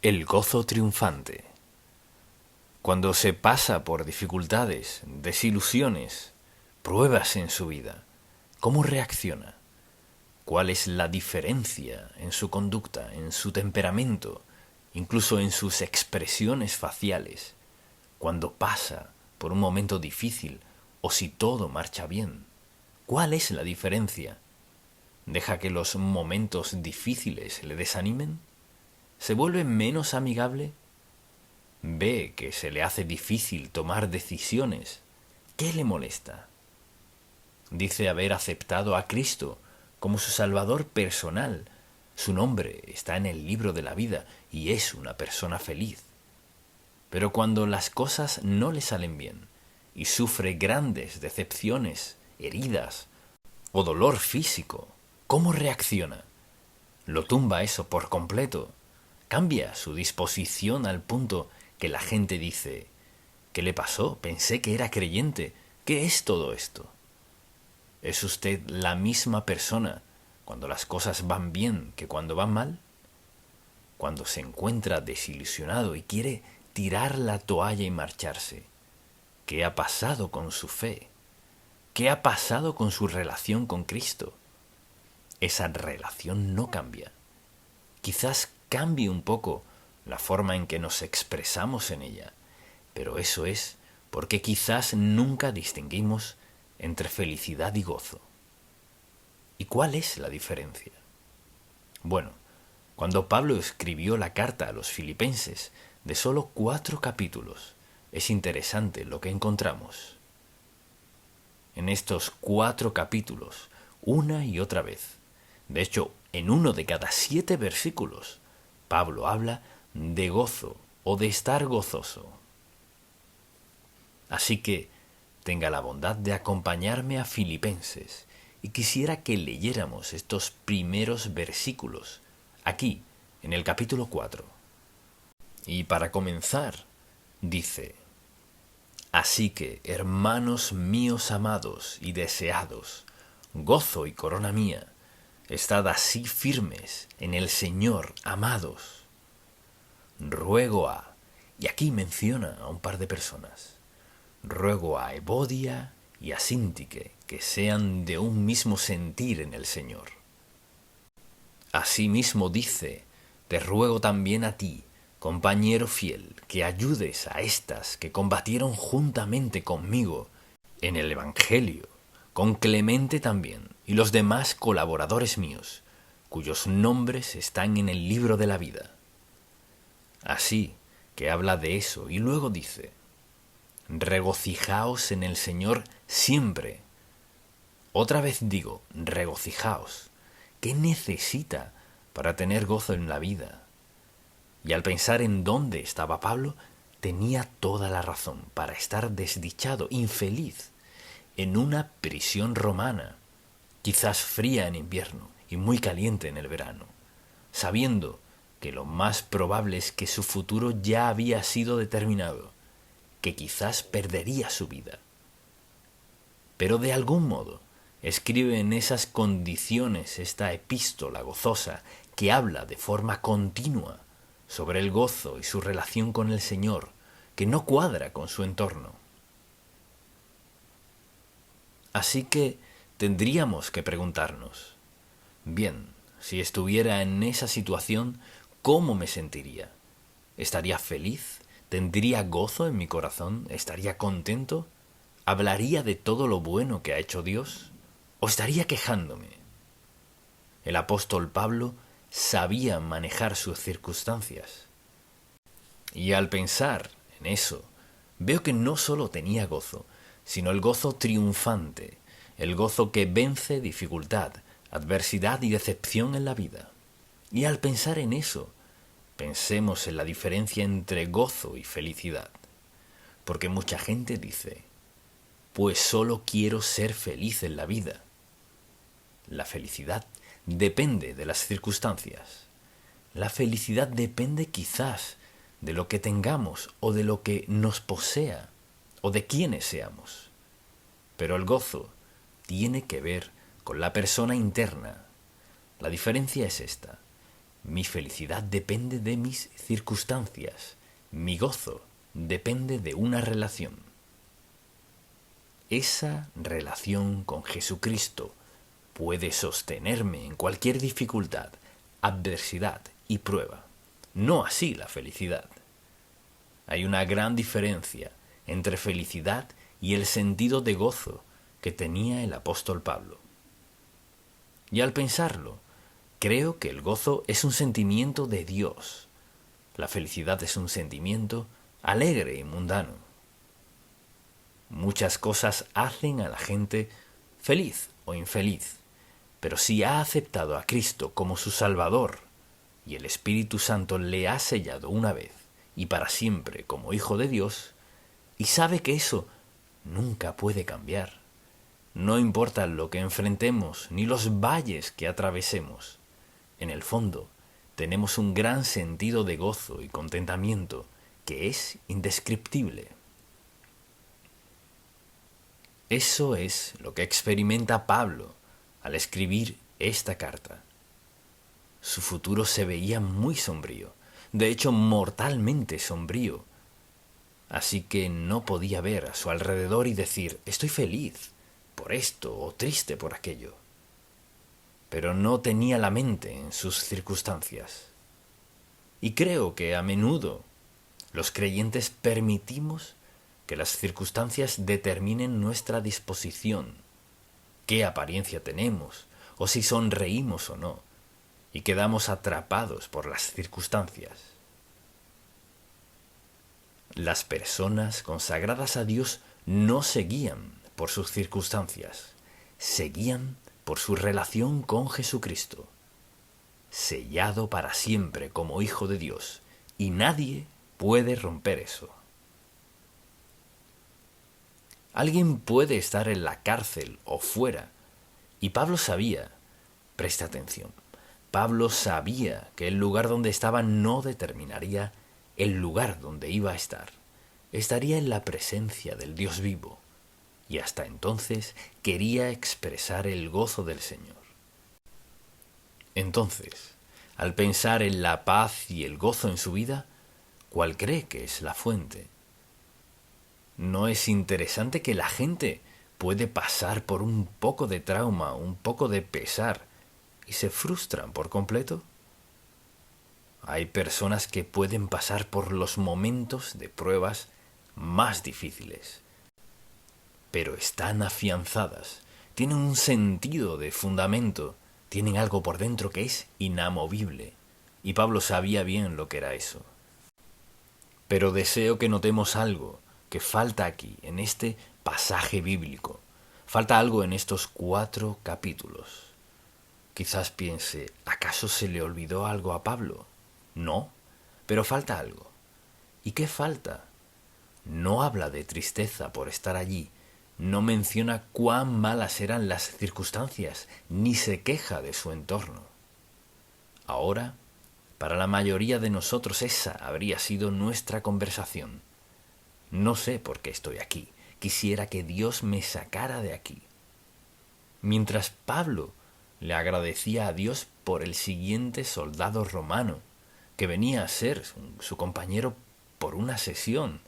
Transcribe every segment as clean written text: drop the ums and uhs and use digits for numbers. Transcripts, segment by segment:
El gozo triunfante. Cuando se pasa por dificultades, desilusiones, pruebas en su vida, ¿cómo reacciona? ¿Cuál es la diferencia en su conducta, en su temperamento, incluso en sus expresiones faciales, cuando pasa por un momento difícil o si todo marcha bien? ¿Cuál es la diferencia? ¿Deja que los momentos difíciles le desanimen? ¿Se vuelve menos amigable? ¿Ve que se le hace difícil tomar decisiones? ¿Qué le molesta? Dice haber aceptado a Cristo como su Salvador personal. Su nombre está en el libro de la vida y es una persona feliz. Pero cuando las cosas no le salen bien y sufre grandes decepciones, heridas o dolor físico, ¿cómo reacciona? ¿Lo tumba eso por completo? ¿Cambia su disposición al punto que la gente dice: ¿qué le pasó? Pensé que era creyente. ¿Qué es todo esto? ¿Es usted la misma persona cuando las cosas van bien que cuando van mal? Cuando se encuentra desilusionado y quiere tirar la toalla y marcharse, ¿qué ha pasado con su fe? ¿Qué ha pasado con su relación con Cristo? Esa relación no cambia. Quizás cambie un poco la forma en que nos expresamos en ella, pero eso es porque quizás nunca distinguimos entre felicidad y gozo. ¿Y cuál es la diferencia? Bueno, cuando Pablo escribió la carta a los filipenses, de solo 4 capítulos, es interesante lo que encontramos. En estos 4 capítulos, una y otra vez, de hecho, en uno de cada 7 versículos, Pablo habla de gozo o de estar gozoso. Así que tenga la bondad de acompañarme a Filipenses y quisiera que leyéramos estos primeros versículos aquí, en el capítulo 4. Y para comenzar, dice: Así que, hermanos míos amados y deseados, gozo y corona mía, estad así firmes en el Señor, amados. Ruego a, y aquí menciona a un par de personas, ruego a Evodia y a Síntique que sean de un mismo sentir en el Señor. Asimismo dice: te ruego también a ti, compañero fiel, que ayudes a estas que combatieron juntamente conmigo en el Evangelio, con Clemente también, y los demás colaboradores míos, cuyos nombres están en el libro de la vida. Así que habla de eso y luego dice: regocijaos en el Señor siempre. Otra vez digo, regocijaos. ¿Qué necesita para tener gozo en la vida? Y al pensar en dónde estaba Pablo, tenía toda la razón para estar desdichado, infeliz, en una prisión romana, quizás fría en invierno y muy caliente en el verano, sabiendo que lo más probable es que su futuro ya había sido determinado, que quizás perdería su vida. Pero de algún modo escribe en esas condiciones esta epístola gozosa que habla de forma continua sobre el gozo y su relación con el Señor, que no cuadra con su entorno. Así que tendríamos que preguntarnos: bien, si estuviera en esa situación, ¿cómo me sentiría? ¿Estaría feliz? ¿Tendría gozo en mi corazón? ¿Estaría contento? ¿Hablaría de todo lo bueno que ha hecho Dios? ¿O estaría quejándome? El apóstol Pablo sabía manejar sus circunstancias. Y al pensar en eso, veo que no solo tenía gozo, sino el gozo triunfante, el gozo que vence dificultad, adversidad y decepción en la vida. Y al pensar en eso, pensemos en la diferencia entre gozo y felicidad. Porque mucha gente dice: pues solo quiero ser feliz en la vida. La felicidad depende de las circunstancias. La felicidad depende quizás de lo que tengamos o de lo que nos posea o de quiénes seamos. Pero el gozo tiene que ver con la persona interna. La diferencia es esta: Mi felicidad depende de mis circunstancias. Mi gozo depende de una relación. Esa relación con Jesucristo puede sostenerme en cualquier dificultad, adversidad y prueba. No así la felicidad. Hay una gran diferencia entre felicidad y el sentido de gozo que tenía el apóstol Pablo. Y al pensarlo, creo que el gozo es un sentimiento de Dios. La felicidad es un sentimiento alegre y mundano. Muchas cosas hacen a la gente feliz o infeliz, pero si ha aceptado a Cristo como su Salvador y el Espíritu Santo le ha sellado una vez y para siempre como Hijo de Dios, y sabe que eso nunca puede cambiar, no importa lo que enfrentemos ni los valles que atravesemos, en el fondo tenemos un gran sentido de gozo y contentamiento que es indescriptible. Eso es lo que experimenta Pablo al escribir esta carta. Su futuro se veía muy sombrío, de hecho mortalmente sombrío. Así que no podía ver a su alrededor y decir, estoy feliz por esto o triste por aquello. Pero no tenía la mente en sus circunstancias. Y creo que a menudo los creyentes permitimos que las circunstancias determinen nuestra disposición, qué apariencia tenemos, o si sonreímos o no, y quedamos atrapados por las circunstancias. Las personas consagradas a Dios no se guían por sus circunstancias, se guían por su relación con Jesucristo, sellado para siempre como Hijo de Dios, y nadie puede romper eso. Alguien puede estar en la cárcel o fuera, y Pablo sabía, presta atención, Pablo sabía que el lugar donde estaba no determinaría el lugar donde iba a estar. Estaría en la presencia del Dios vivo, y hasta entonces quería expresar el gozo del Señor. Entonces, al pensar en la paz y el gozo en su vida, ¿cuál cree que es la fuente? ¿No es interesante que la gente puede pasar por un poco de trauma, un poco de pesar, y se frustran por completo? Hay personas que pueden pasar por los momentos de pruebas más difíciles, pero están afianzadas, tienen un sentido de fundamento, tienen algo por dentro que es inamovible, y Pablo sabía bien lo que era eso. Pero deseo que notemos algo que falta aquí, en este pasaje bíblico. Falta algo en estos 4 capítulos. Quizás piense, ¿acaso se le olvidó algo a Pablo? No, pero falta algo. ¿Y qué falta? No habla de tristeza por estar allí, no menciona cuán malas eran las circunstancias, ni se queja de su entorno. Ahora, para la mayoría de nosotros esa habría sido nuestra conversación. No sé por qué estoy aquí, quisiera que Dios me sacara de aquí. Mientras Pablo le agradecía a Dios por el siguiente soldado romano, que venía a ser su compañero por una sesión,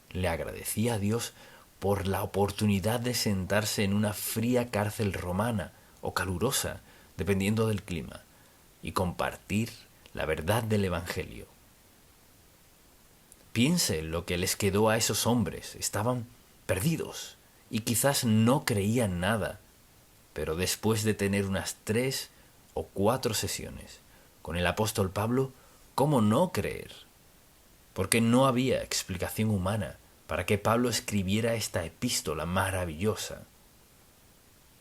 le agradecía a Dios por la oportunidad de sentarse en una fría cárcel romana o calurosa, dependiendo del clima, y compartir la verdad del Evangelio. Piense en lo que les quedó a esos hombres. Estaban perdidos y quizás no creían nada, pero después de tener unas 3 o 4 sesiones con el apóstol Pablo, ¿cómo no creer? Porque no había explicación humana para que Pablo escribiera esta epístola maravillosa.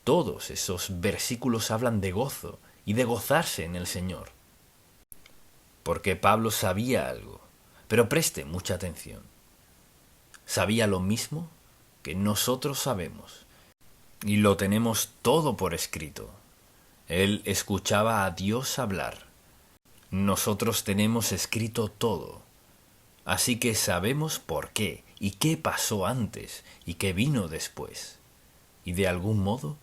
Todos esos versículos hablan de gozo y de gozarse en el Señor. Porque Pablo sabía algo, pero preste mucha atención. Sabía lo mismo que nosotros sabemos, y lo tenemos todo por escrito. Él escuchaba a Dios hablar. Nosotros tenemos escrito todo. Así que sabemos por qué y qué pasó antes y qué vino después. Y de algún modo,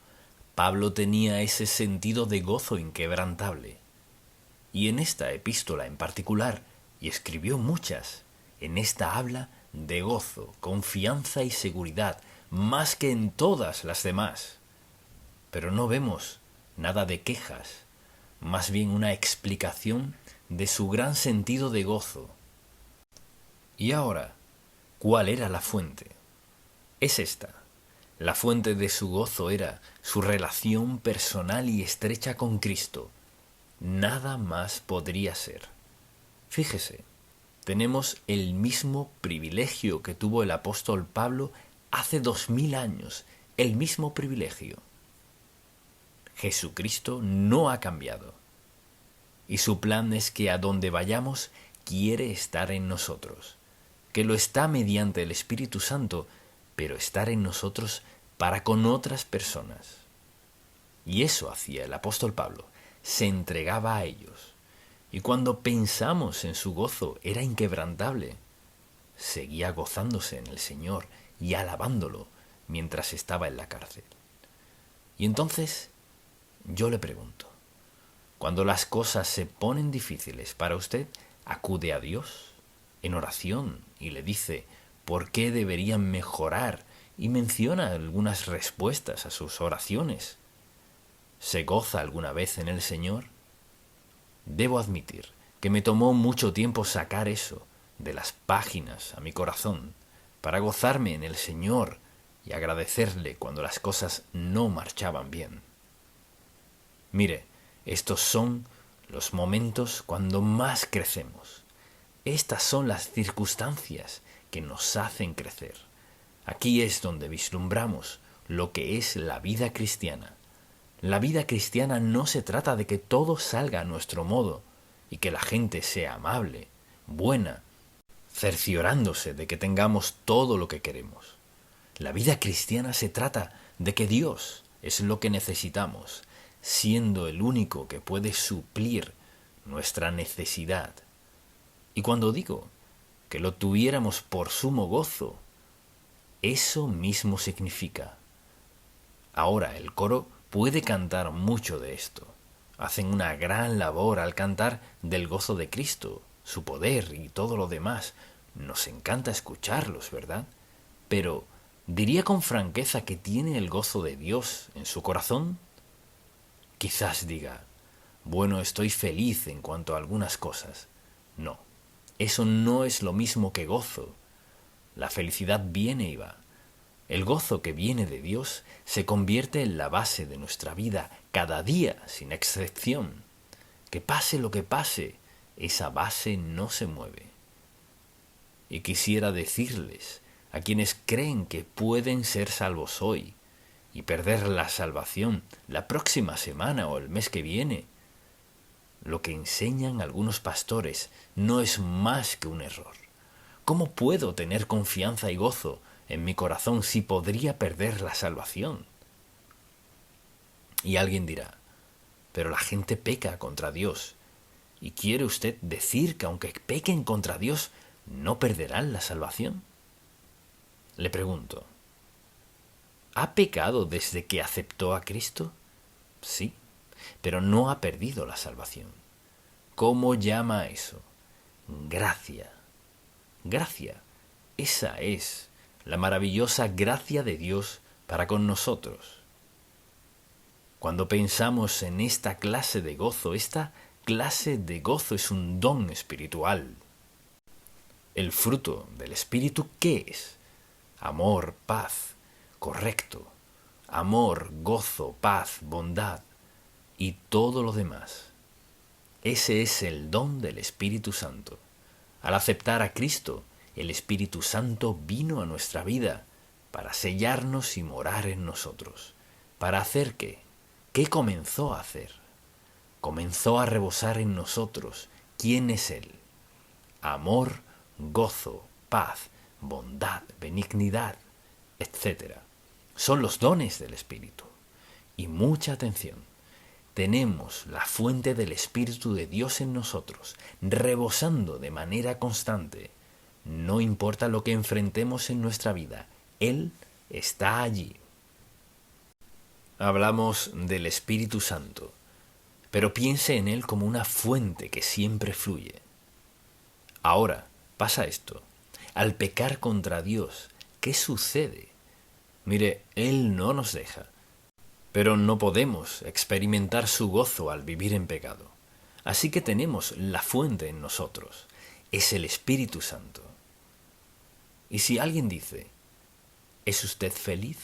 Pablo tenía ese sentido de gozo inquebrantable. y en esta epístola en particular, y escribió muchas, en esta habla de gozo, confianza y seguridad, más que en todas las demás. Pero no vemos nada de quejas, más bien una explicación de su gran sentido de gozo. Y ahora, ¿cuál era la fuente? Es esta. La fuente de su gozo era su relación personal y estrecha con Cristo. Nada más podría ser. Fíjese, tenemos el mismo privilegio que tuvo el apóstol Pablo hace 2000 años, el mismo privilegio. Jesucristo no ha cambiado. Y su plan es que a donde vayamos quiere estar en nosotros, que lo está mediante el Espíritu Santo, pero estar en nosotros para con otras personas. Y eso hacía el apóstol Pablo, se entregaba a ellos. Y cuando pensamos en su gozo era inquebrantable. Seguía gozándose en el Señor y alabándolo mientras estaba en la cárcel. Y entonces yo le pregunto, cuando las cosas se ponen difíciles para usted, acude a Dios en oración y le dice por qué deberían mejorar y menciona algunas respuestas a sus oraciones. ¿Se goza alguna vez en el Señor? Debo admitir que me tomó mucho tiempo sacar eso de las páginas a mi corazón para gozarme en el Señor y agradecerle cuando las cosas no marchaban bien. Mire, estos son los momentos cuando más crecemos. Estas son las circunstancias que nos hacen crecer. Aquí es donde vislumbramos lo que es la vida cristiana. La vida cristiana no se trata de que todo salga a nuestro modo y que la gente sea amable, buena, cerciorándose de que tengamos todo lo que queremos. La vida cristiana se trata de que Dios es lo que necesitamos, siendo el único que puede suplir nuestra necesidad. Y cuando digo que lo tuviéramos por sumo gozo, eso mismo significa. Ahora el coro puede cantar mucho de esto. Hacen una gran labor al cantar del gozo de Cristo, su poder y todo lo demás. Nos encanta escucharlos, ¿verdad? Pero, ¿diría con franqueza que tiene el gozo de Dios en su corazón? Quizás diga, bueno, estoy feliz en cuanto a algunas cosas. No, eso no es lo mismo que gozo. La felicidad viene y va. El gozo que viene de Dios se convierte en la base de nuestra vida cada día, sin excepción. Que pase lo que pase, esa base no se mueve. Y quisiera decirles a quienes creen que pueden ser salvos hoy y perder la salvación la próxima semana o el mes que viene, lo que enseñan algunos pastores no es más que un error. ¿Cómo puedo tener confianza y gozo en mi corazón si podría perder la salvación? Y alguien dirá, pero la gente peca contra Dios. ¿Y quiere usted decir que aunque pequen contra Dios, no perderán la salvación? Le pregunto, ¿ha pecado desde que aceptó a Cristo? Sí, pero no ha perdido la salvación. ¿Cómo llama eso? Gracia. Gracia. Esa es la maravillosa gracia de Dios para con nosotros. Cuando pensamos en esta clase de gozo es un don espiritual. El fruto del Espíritu, ¿qué es? Amor, paz, correcto. Amor, gozo, paz, bondad y todo lo demás. Ese es el don del Espíritu Santo. Al aceptar a Cristo, el Espíritu Santo vino a nuestra vida para sellarnos y morar en nosotros. ¿Para hacer qué? ¿Qué comenzó a hacer? Comenzó a rebosar en nosotros. ¿Quién es Él? Amor, gozo, paz, bondad, benignidad, etc. Son los dones del Espíritu. Y mucha atención. Tenemos la fuente del Espíritu de Dios en nosotros, rebosando de manera constante. No importa lo que enfrentemos en nuestra vida, Él está allí. Hablamos del Espíritu Santo. pero piense en él como una fuente que siempre fluye. Ahora, pasa esto. Al pecar contra Dios, ¿qué sucede? Mire, Él no nos deja, pero no podemos experimentar su gozo al vivir en pecado. Así que tenemos la fuente en nosotros, es el Espíritu Santo. Y si alguien dice, ¿es usted feliz?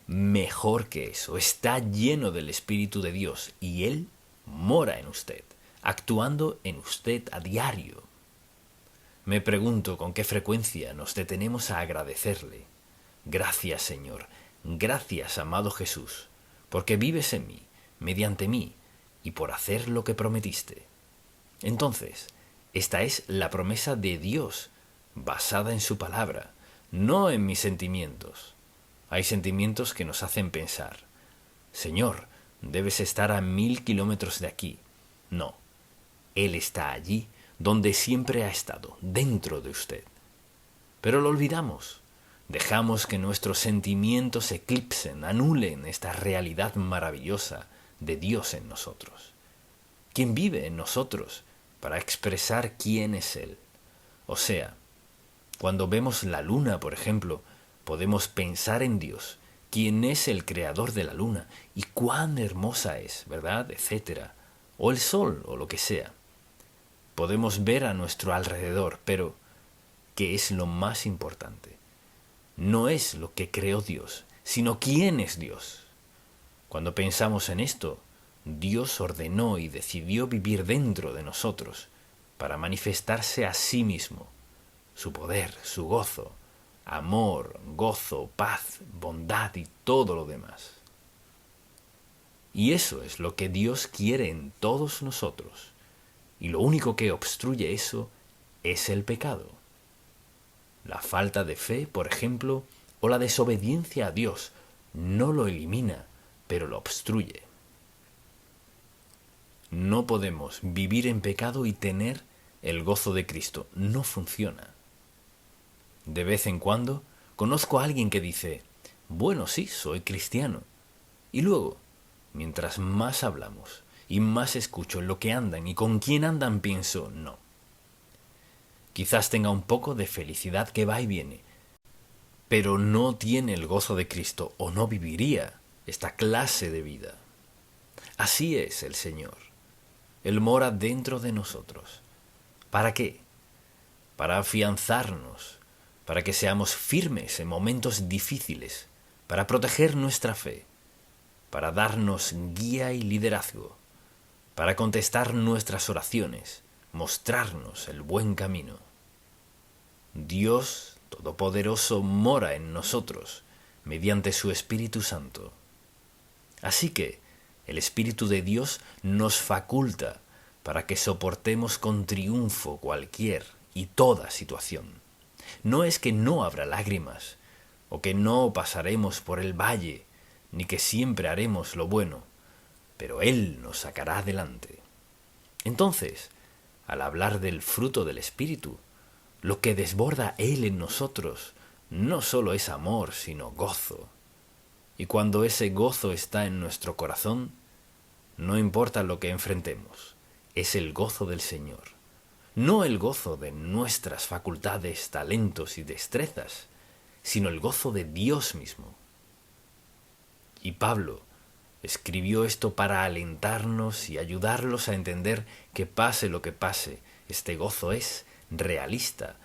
Mejor que eso, está lleno del Espíritu de Dios y Él mora en usted, actuando en usted a diario. Me pregunto con qué frecuencia nos detenemos a agradecerle. Gracias, Señor, gracias, amado Jesús, porque vives en mí, mediante mí, y por hacer lo que prometiste. Entonces, esta es la promesa de Dios, basada en su palabra, no en mis sentimientos. Hay sentimientos que nos hacen pensar, Señor, debes estar a 1000 kilómetros de aquí. No, Él está allí donde siempre ha estado, dentro de usted. Pero lo olvidamos. Dejamos que nuestros sentimientos eclipsen, anulen esta realidad maravillosa de Dios en nosotros, quien vive en nosotros para expresar quién es Él. O sea, cuando vemos la luna, por ejemplo, podemos pensar en Dios, quien es el creador de la luna y cuán hermosa es, ¿verdad? Etcétera. O el sol, o lo que sea. Podemos ver a nuestro alrededor, pero ¿qué es lo más importante? No es lo que creó Dios, sino quién es Dios. Cuando pensamos en esto, Dios ordenó y decidió vivir dentro de nosotros para manifestarse a sí mismo, su poder, su gozo, amor, gozo, paz, bondad y todo lo demás. Y eso es lo que Dios quiere en todos nosotros. Y lo único que obstruye eso es el pecado. La falta de fe, por ejemplo, o la desobediencia a Dios, no lo elimina, pero lo obstruye. No podemos vivir en pecado y tener el gozo de Cristo. No funciona. De vez en cuando conozco a alguien que dice, bueno, sí, soy cristiano. Y luego, mientras más hablamos y más escucho lo que andan y con quién andan, pienso, no. Quizás tenga un poco de felicidad que va y viene, pero no tiene el gozo de Cristo o no viviría esta clase de vida. Así es el Señor. Él mora dentro de nosotros. ¿Para qué? Para afianzarnos, para que seamos firmes en momentos difíciles, para proteger nuestra fe, para darnos guía y liderazgo, para contestar nuestras oraciones, mostrarnos el buen camino. Dios Todopoderoso mora en nosotros mediante su Espíritu Santo. Así que el Espíritu de Dios nos faculta para que soportemos con triunfo cualquier y toda situación. No es que no habrá lágrimas, o que no pasaremos por el valle, ni que siempre haremos lo bueno, pero Él nos sacará adelante. Entonces, al hablar del fruto del Espíritu, lo que desborda Él en nosotros no solo es amor, sino gozo. Y cuando ese gozo está en nuestro corazón, no importa lo que enfrentemos, es el gozo del Señor. No el gozo de nuestras facultades, talentos y destrezas, sino el gozo de Dios mismo. Y Pablo escribió esto para alentarnos y ayudarlos a entender que pase lo que pase, este gozo es realista,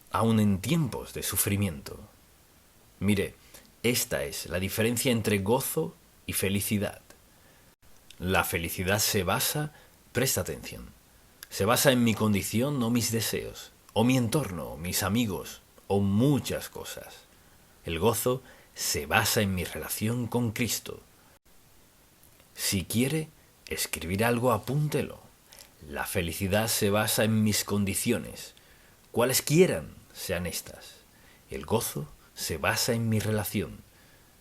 aun en tiempos de sufrimiento. Mire, esta es la diferencia entre gozo y felicidad. La felicidad se basa, presta atención, se basa en mi condición o mis deseos, o mi entorno, o mis amigos, o muchas cosas. El gozo se basa en mi relación con Cristo. Si quiere escribir algo, apúntelo. La felicidad se basa en mis condiciones, cualesquiera sean estas. El gozo se basa en mi relación.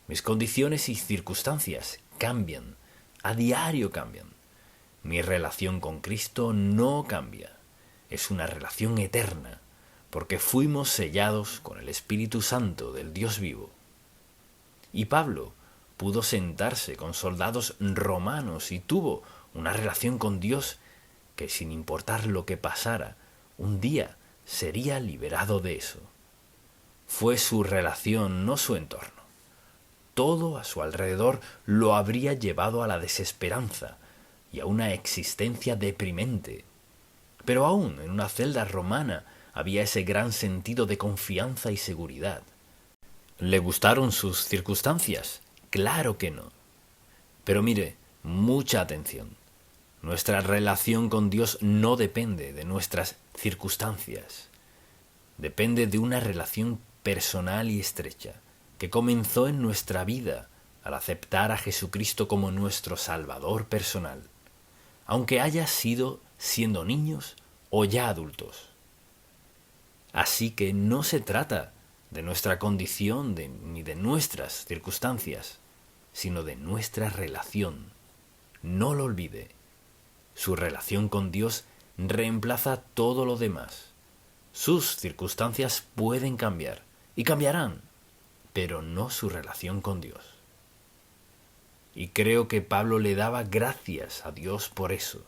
Mis condiciones y circunstancias cambian, a diario cambian. Mi relación con Cristo no cambia. Es una relación eterna, porque fuimos sellados con el Espíritu Santo del Dios vivo. Y Pablo pudo sentarse con soldados romanos y tuvo una relación con Dios que, sin importar lo que pasara, un día sería liberado de eso. Fue su relación, no su entorno. Todo a su alrededor lo habría llevado a la desesperanza y a una existencia deprimente. Pero aún en una celda romana había ese gran sentido de confianza y seguridad. ¿Le gustaron sus circunstancias? Claro que no. Pero mire, mucha atención. Nuestra relación con Dios no depende de nuestras circunstancias. Depende de una relación personal y estrecha que comenzó en nuestra vida al aceptar a Jesucristo como nuestro Salvador personal, aunque haya sido siendo niños o ya adultos. Así que no se trata de nuestra condición ni de nuestras circunstancias, sino de nuestra relación. No lo olvide. Su relación con Dios reemplaza todo lo demás. Sus circunstancias pueden cambiar y cambiarán, pero no su relación con Dios. Y creo que Pablo le daba gracias a Dios por eso.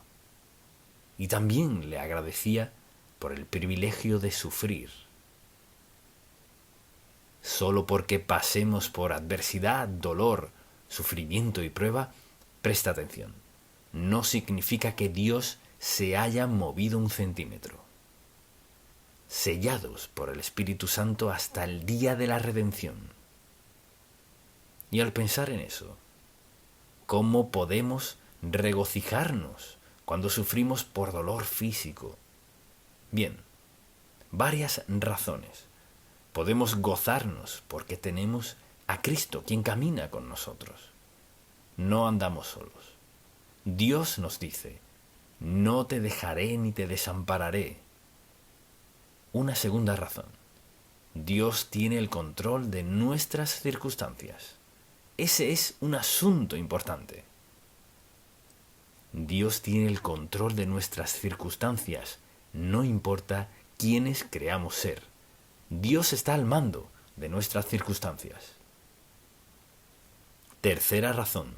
Y también le agradecía por el privilegio de sufrir. Solo porque pasemos por adversidad, dolor, sufrimiento y prueba, presta atención, no significa que Dios se haya movido un centímetro. Sellados por el Espíritu Santo hasta el día de la redención. Y al pensar en eso, ¿cómo podemos regocijarnos cuando sufrimos por dolor físico? Bien, varias razones. Podemos gozarnos porque tenemos a Cristo, quien camina con nosotros. No andamos solos. Dios nos dice, no te dejaré ni te desampararé. Una segunda razón. Dios tiene el control de nuestras circunstancias. Ese es un asunto importante. Dios tiene el control de nuestras circunstancias, no importa quiénes creamos ser. Dios está al mando de nuestras circunstancias. Tercera razón.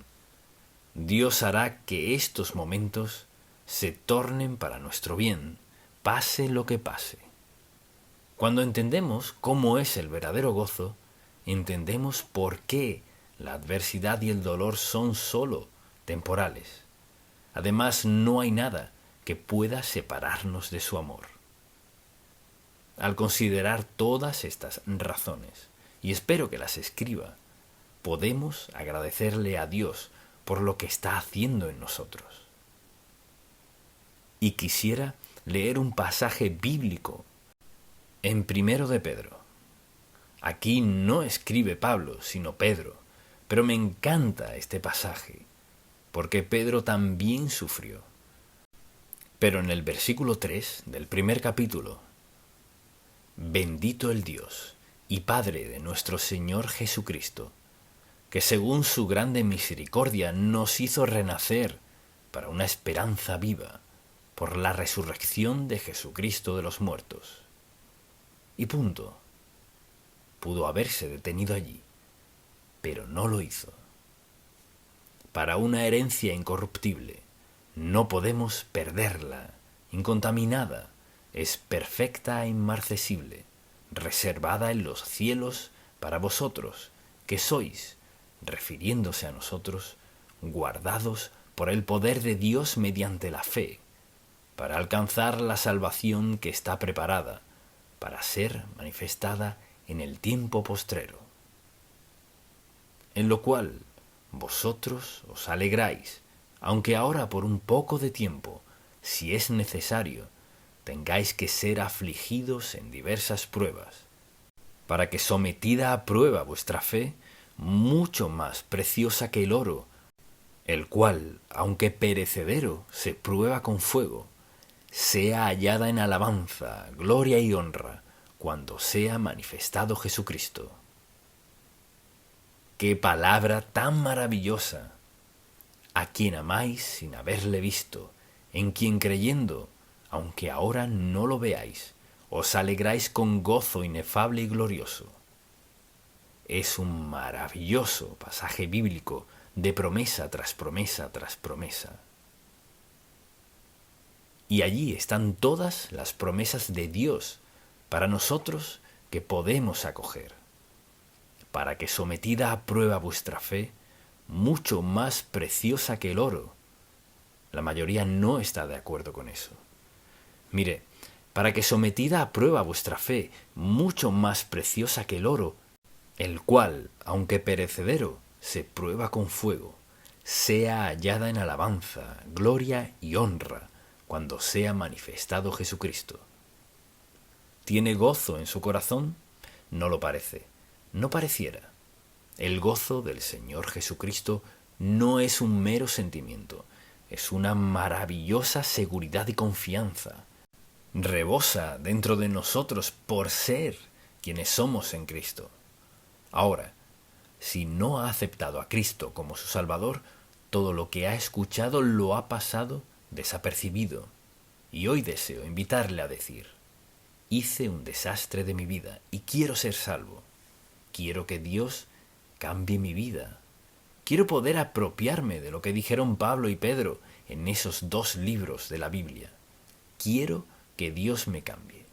Dios hará que estos momentos se tornen para nuestro bien, pase lo que pase. Cuando entendemos cómo es el verdadero gozo, entendemos por qué la adversidad y el dolor son sólo temporales. Además, no hay nada que pueda separarnos de su amor. Al considerar todas estas razones, y espero que las escriba, podemos agradecerle a Dios por lo que está haciendo en nosotros. Y quisiera leer un pasaje bíblico en 1 de Pedro. Aquí no escribe Pablo, sino Pedro, pero me encanta este pasaje, porque Pedro también sufrió. Pero en el versículo 3 del primer capítulo, bendito el Dios y Padre de nuestro Señor Jesucristo, que según su grande misericordia nos hizo renacer para una esperanza viva por la resurrección de Jesucristo de los muertos. Y punto. Pudo haberse detenido allí, pero no lo hizo. Para una herencia incorruptible, no podemos perderla, incontaminada, es perfecta e inmarcesible, reservada en los cielos para vosotros, que sois, refiriéndose a nosotros, guardados por el poder de Dios mediante la fe, para alcanzar la salvación que está preparada, para ser manifestada en el tiempo postrero. En lo cual vosotros os alegráis, aunque ahora por un poco de tiempo, si es necesario, tengáis que ser afligidos en diversas pruebas, para que sometida a prueba vuestra fe, mucho más preciosa que el oro, el cual, aunque perecedero, se prueba con fuego, sea hallada en alabanza, gloria y honra, cuando sea manifestado Jesucristo. ¡Qué palabra tan maravillosa! A quien amáis sin haberle visto, en quien creyendo, aunque ahora no lo veáis, os alegráis con gozo inefable y glorioso. Es un maravilloso pasaje bíblico de promesa tras promesa tras promesa. Y allí están todas las promesas de Dios para nosotros que podemos acoger, para que sometida a prueba vuestra fe, mucho más preciosa que el oro. La mayoría no está de acuerdo con eso. Mire, para que sometida a prueba vuestra fe, mucho más preciosa que el oro, el cual, aunque perecedero, se prueba con fuego, sea hallada en alabanza, gloria y honra, cuando sea manifestado Jesucristo. ¿Tiene gozo en su corazón? No lo parece, no pareciera. El gozo del Señor Jesucristo no es un mero sentimiento, es una maravillosa seguridad y confianza. Rebosa dentro de nosotros por ser quienes somos en Cristo. Ahora, si no ha aceptado a Cristo como su Salvador, todo lo que ha escuchado lo ha pasado desapercibido. Y hoy deseo invitarle a decir: hice un desastre de mi vida y quiero ser salvo. Quiero que Dios cambie mi vida. Quiero poder apropiarme de lo que dijeron Pablo y Pedro en esos 2 libros de la Biblia. Quiero que Dios me cambie.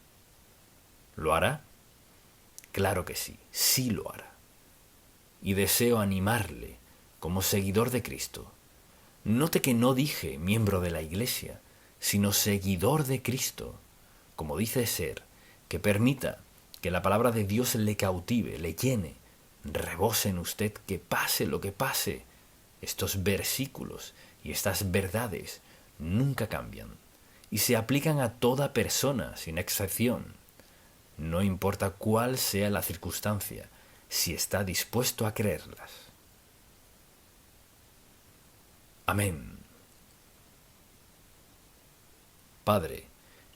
¿Lo hará? Claro que sí, sí lo hará. Y deseo animarle como seguidor de Cristo. Note que no dije miembro de la Iglesia, sino seguidor de Cristo, como dice ser, que permita que la palabra de Dios le cautive, le llene, rebose en usted, que pase lo que pase. Estos versículos y estas verdades nunca cambian y se aplican a toda persona sin excepción. No importa cuál sea la circunstancia, si está dispuesto a creerlas. Amén. Padre,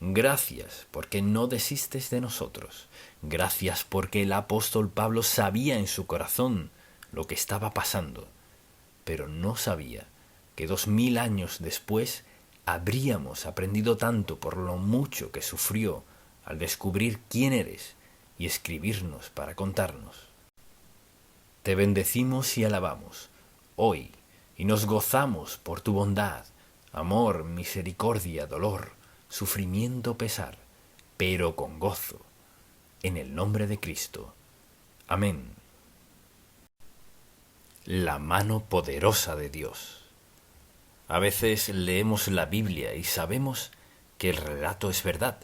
gracias porque no desistes de nosotros. Gracias porque el apóstol Pablo sabía en su corazón lo que estaba pasando, pero no sabía que 2000 años después habríamos aprendido tanto por lo mucho que sufrió al descubrir quién eres y escribirnos para contarnos. Te bendecimos y alabamos hoy y nos gozamos por tu bondad, amor, misericordia, dolor, sufrimiento, pesar, pero con gozo, en el nombre de Cristo. Amén. La mano poderosa de Dios. A veces leemos la Biblia y sabemos que el relato es verdad,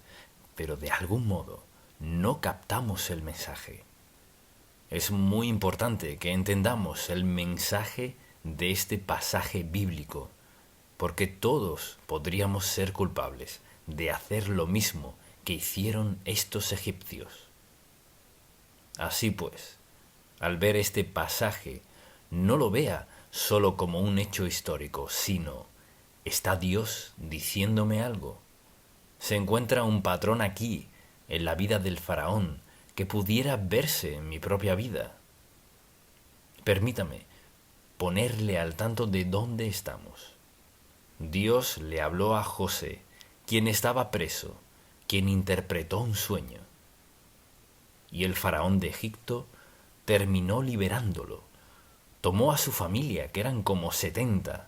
pero de algún modo no captamos el mensaje. Es muy importante que entendamos el mensaje de este pasaje bíblico, porque todos podríamos ser culpables de hacer lo mismo que hicieron estos egipcios. Así pues, al ver este pasaje, no lo vea solo como un hecho histórico, sino, ¿está Dios diciéndome algo? ¿Se encuentra un patrón aquí, en la vida del faraón, que pudiera verse en mi propia vida? Permítame ponerle al tanto de dónde estamos. Dios le habló a José, quien estaba preso, quien interpretó un sueño. Y el faraón de Egipto terminó liberándolo. Tomó a su familia, que eran como 70,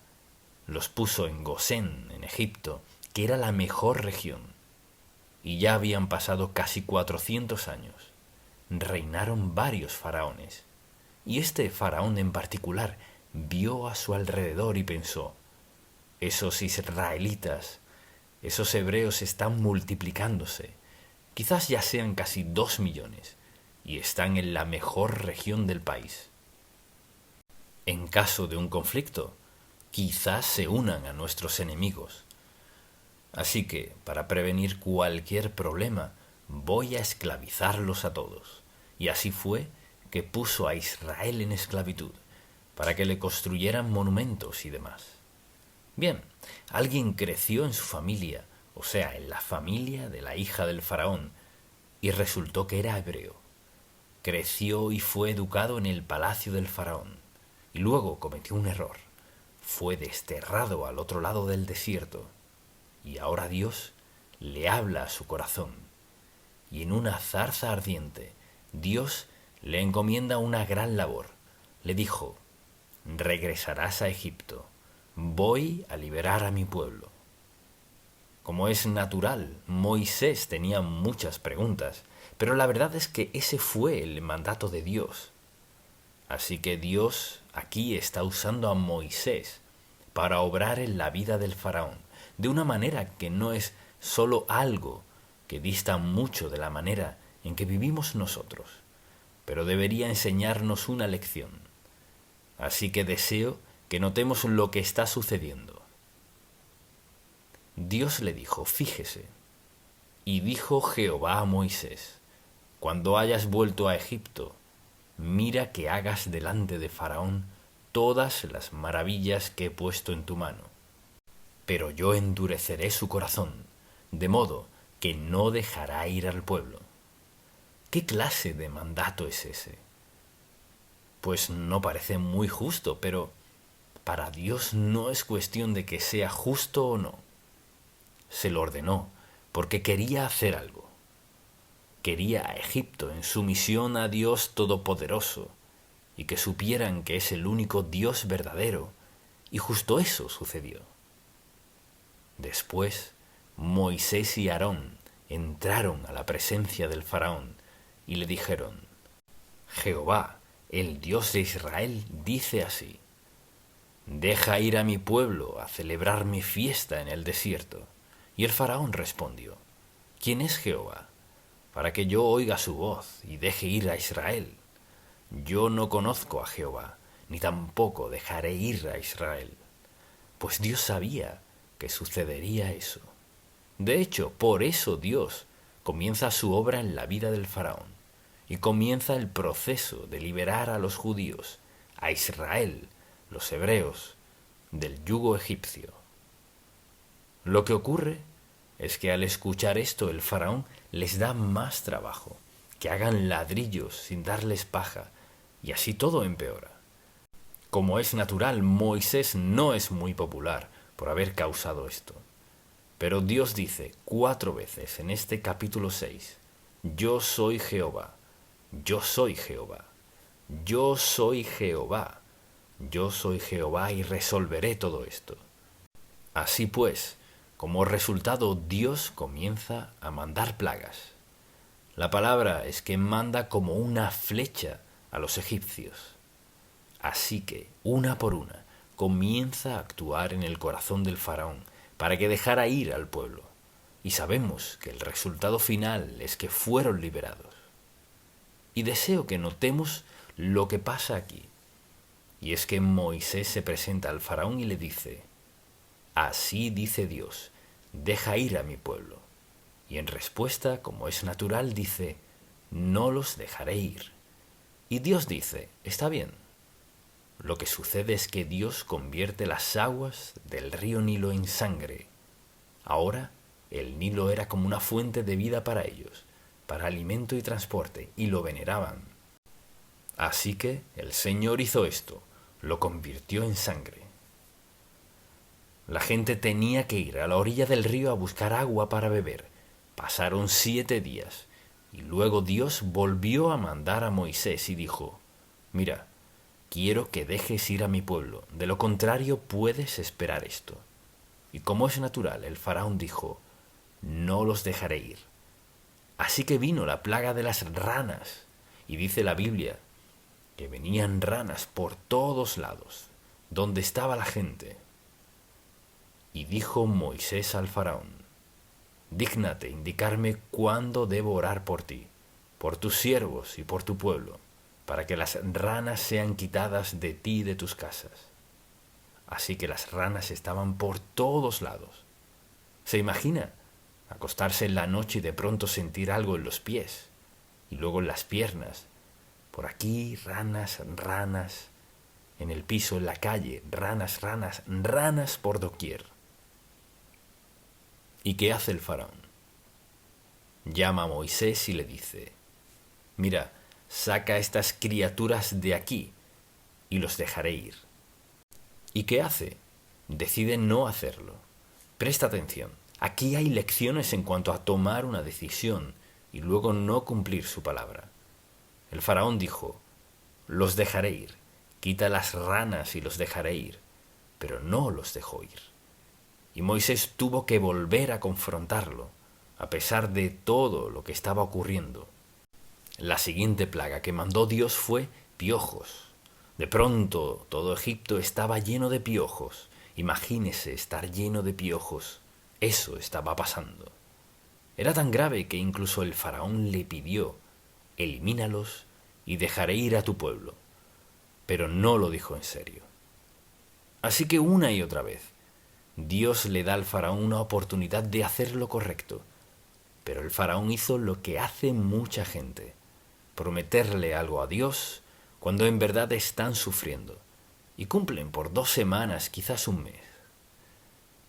los puso en Gosén, en Egipto, que era la mejor región. Y ya habían pasado casi 400 años. Reinaron varios faraones. Y este faraón en particular vio a su alrededor y pensó: esos israelitas, esos hebreos están multiplicándose. Quizás ya sean casi 2 millones y están en la mejor región del país. En caso de un conflicto, quizás se unan a nuestros enemigos. Así que, para prevenir cualquier problema, voy a esclavizarlos a todos. Y así fue que puso a Israel en esclavitud, para que le construyeran monumentos y demás. Bien, alguien creció en su familia, o sea, en la familia de la hija del faraón, y resultó que era hebreo. Creció y fue educado en el palacio del faraón, y luego cometió un error. Fue desterrado al otro lado del desierto, y ahora Dios le habla a su corazón. Y en una zarza ardiente, Dios le encomienda una gran labor. Le dijo: regresarás a Egipto, voy a liberar a mi pueblo. Como es natural, Moisés tenía muchas preguntas, pero la verdad es que ese fue el mandato de Dios. Así que Dios aquí está usando a Moisés para obrar en la vida del faraón, de una manera que no es solo algo que dista mucho de la manera en que vivimos nosotros, pero debería enseñarnos una lección. Así que deseo que notemos lo que está sucediendo. Dios le dijo, fíjese, y dijo Jehová a Moisés, cuando hayas vuelto a Egipto, mira que hagas delante de Faraón todas las maravillas que he puesto en tu mano. Pero yo endureceré su corazón, de modo que no dejará ir al pueblo. ¿Qué clase de mandato es ese? Pues no parece muy justo, pero para Dios no es cuestión de que sea justo o no. Se lo ordenó porque quería hacer algo. Quería a Egipto en sumisión a Dios Todopoderoso y que supieran que es el único Dios verdadero, y justo eso sucedió. Después, Moisés y Aarón entraron a la presencia del faraón y le dijeron, Jehová, el Dios de Israel, dice así, deja ir a mi pueblo a celebrar mi fiesta en el desierto. Y el faraón respondió, ¿quién es Jehová? Para que yo oiga su voz y deje ir a Israel. Yo no conozco a Jehová, ni tampoco dejaré ir a Israel. Pues Dios sabía que sucedería eso. De hecho, por eso Dios comienza su obra en la vida del faraón y comienza el proceso de liberar a los judíos, a Israel, los hebreos, del yugo egipcio. Lo que ocurre es que al escuchar esto el faraón les da más trabajo, que hagan ladrillos sin darles paja, y así todo empeora. Como es natural, Moisés no es muy popular por haber causado esto. Pero Dios dice 4 veces en este capítulo 6, yo soy Jehová, yo soy Jehová, yo soy Jehová, yo soy Jehová y resolveré todo esto. Así pues, como resultado, Dios comienza a mandar plagas. La palabra es que manda como una flecha a los egipcios. Así que, una por una, comienza a actuar en el corazón del faraón para que dejara ir al pueblo. Y sabemos que el resultado final es que fueron liberados. Y deseo que notemos lo que pasa aquí. Y es que Moisés se presenta al faraón y le dice, así dice Dios, deja ir a mi pueblo. Y en respuesta, como es natural, dice, no los dejaré ir. Y Dios dice, está bien. Lo que sucede es que Dios convierte las aguas del río Nilo en sangre. Ahora, el Nilo era como una fuente de vida para ellos, para alimento y transporte, y lo veneraban. Así que el Señor hizo esto, lo convirtió en sangre. La gente tenía que ir a la orilla del río a buscar agua para beber. Pasaron 7 días, y luego Dios volvió a mandar a Moisés y dijo, mira, quiero que dejes ir a mi pueblo, de lo contrario puedes esperar esto. Y como es natural, el faraón dijo, no los dejaré ir. Así que vino la plaga de las ranas, y dice la Biblia que venían ranas por todos lados, donde estaba la gente. Y dijo Moisés al faraón, dígnate indicarme cuándo debo orar por ti, por tus siervos y por tu pueblo, para que las ranas sean quitadas de ti y de tus casas. Así que las ranas estaban por todos lados. ¿Se imagina? Acostarse en la noche y de pronto sentir algo en los pies, y luego en las piernas. Por aquí, ranas, ranas. En el piso, en la calle, ranas, ranas, ranas por doquier. ¿Y qué hace el faraón? Llama a Moisés y le dice, mira, saca a estas criaturas de aquí y los dejaré ir. ¿Y qué hace? Decide no hacerlo. Presta atención, aquí hay lecciones en cuanto a tomar una decisión y luego no cumplir su palabra. El faraón dijo, los dejaré ir, quita las ranas y los dejaré ir, pero no los dejó ir. y Moisés tuvo que volver a confrontarlo, a pesar de todo lo que estaba ocurriendo. La siguiente plaga que mandó Dios fue piojos. De pronto todo Egipto estaba lleno de piojos. Imagínese estar lleno de piojos. Eso estaba pasando. Era tan grave que incluso el faraón le pidió: elimínalos y dejaré ir a tu pueblo. Pero no lo dijo en serio. Así que una y otra vez, Dios le da al faraón una oportunidad de hacer lo correcto. Pero el faraón hizo lo que hace mucha gente: prometerle algo a Dios cuando en verdad están sufriendo, y cumplen por 2 semanas, quizás un mes.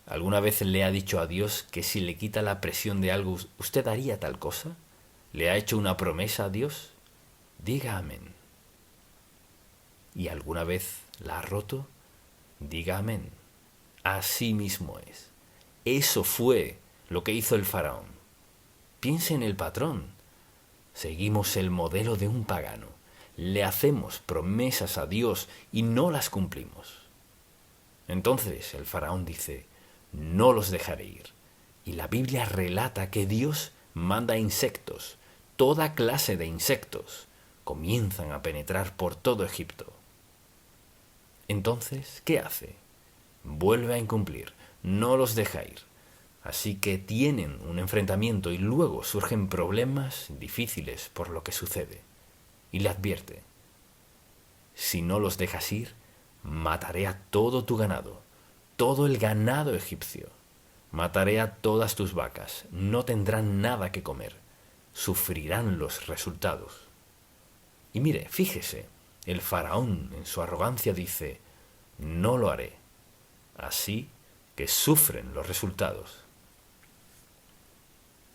¿Alguna vez le ha dicho a Dios que si le quita la presión de algo, usted haría tal cosa? ¿Le ha hecho una promesa a Dios? Diga amén. ¿Y alguna vez la ha roto? Diga amén. Así mismo es. Eso fue lo que hizo el faraón. Piense en el patrón. Seguimos el modelo de un pagano. Le hacemos promesas a Dios y no las cumplimos. Entonces el faraón dice: no los dejaré ir. Y la Biblia relata que Dios manda insectos, toda clase de insectos, comienzan a penetrar por todo Egipto. Entonces, ¿qué hace? Vuelve a incumplir, no los deja ir. Así que tienen un enfrentamiento y luego surgen problemas difíciles por lo que sucede. Y le advierte: si no los dejas ir, mataré a todo tu ganado, todo el ganado egipcio. Mataré a todas tus vacas, no tendrán nada que comer, sufrirán los resultados. Y mire, fíjese, el faraón en su arrogancia dice: no lo haré. Así que sufren los resultados.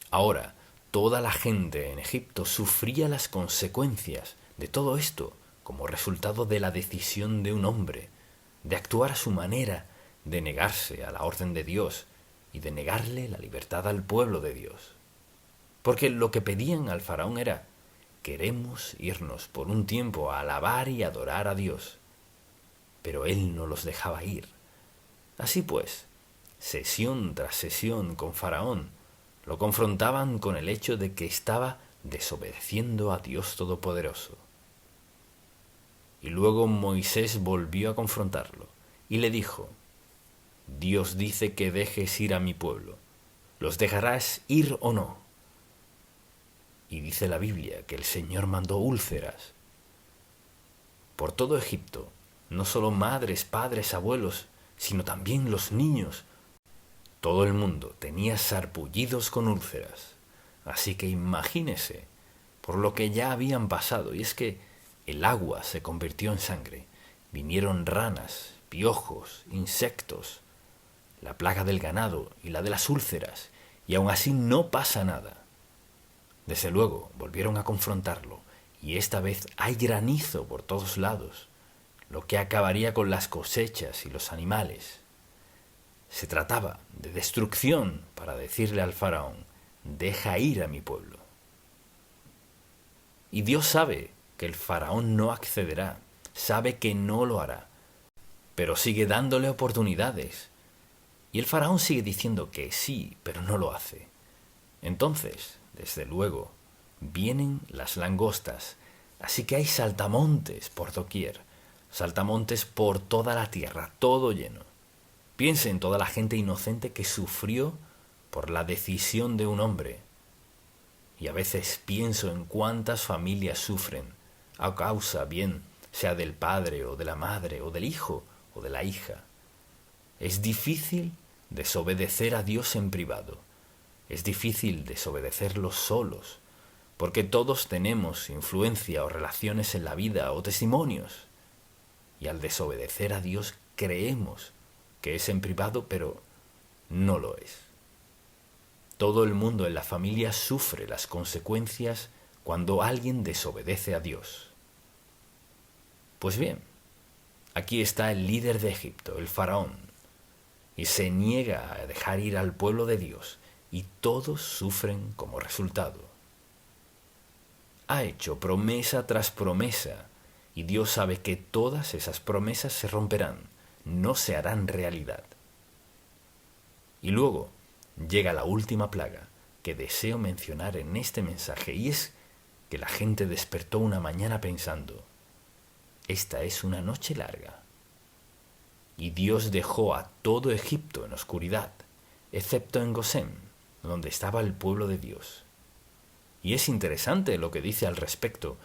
Ahora, toda la gente en Egipto sufría las consecuencias de todo esto como resultado de la decisión de un hombre, de actuar a su manera, de negarse a la orden de Dios y de negarle la libertad al pueblo de Dios. Porque lo que pedían al faraón era: queremos irnos por un tiempo a alabar y adorar a Dios. Pero él no los dejaba ir. Así pues, sesión tras sesión con Faraón, lo confrontaban con el hecho de que estaba desobedeciendo a Dios Todopoderoso. Y luego Moisés volvió a confrontarlo y le dijo: Dios dice que dejes ir a mi pueblo. ¿Los dejarás ir o no? Y dice la Biblia que el Señor mandó úlceras por todo Egipto, no solo madres, padres, abuelos, sino también los niños. Todo el mundo tenía sarpullidos con úlceras. Así que imagínese por lo que ya habían pasado, y es que el agua se convirtió en sangre, vinieron ranas, piojos, insectos, la plaga del ganado y la de las úlceras, y aún así no pasa nada. Desde luego volvieron a confrontarlo, y esta vez hay granizo por todos lados, lo que acabaría con las cosechas y los animales. Se trataba de destrucción para decirle al faraón: deja ir a mi pueblo. Y Dios sabe que el faraón no accederá, sabe que no lo hará, pero sigue dándole oportunidades. Y el faraón sigue diciendo que sí, pero no lo hace. Entonces, desde luego, vienen las langostas, así que hay saltamontes por doquier, saltamontes por toda la tierra, todo lleno. Piense en toda la gente inocente que sufrió por la decisión de un hombre. Y a veces pienso en cuántas familias sufren a causa, bien sea del padre o de la madre o del hijo o de la hija. Es difícil desobedecer a Dios en privado. Es difícil desobedecerlo solos, porque todos tenemos influencia o relaciones en la vida o testimonios. Y al desobedecer a Dios creemos que es en privado, pero no lo es. Todo el mundo en la familia sufre las consecuencias cuando alguien desobedece a Dios. Pues bien, aquí está el líder de Egipto, el faraón, y se niega a dejar ir al pueblo de Dios, y todos sufren como resultado. Ha hecho promesa tras promesa, y Dios sabe que todas esas promesas se romperán, no se harán realidad. Y luego llega la última plaga que deseo mencionar en este mensaje, y es que la gente despertó una mañana pensando, esta es una noche larga. Y Dios dejó a todo Egipto en oscuridad, excepto en Gosén, donde estaba el pueblo de Dios. Y es interesante lo que dice al respecto,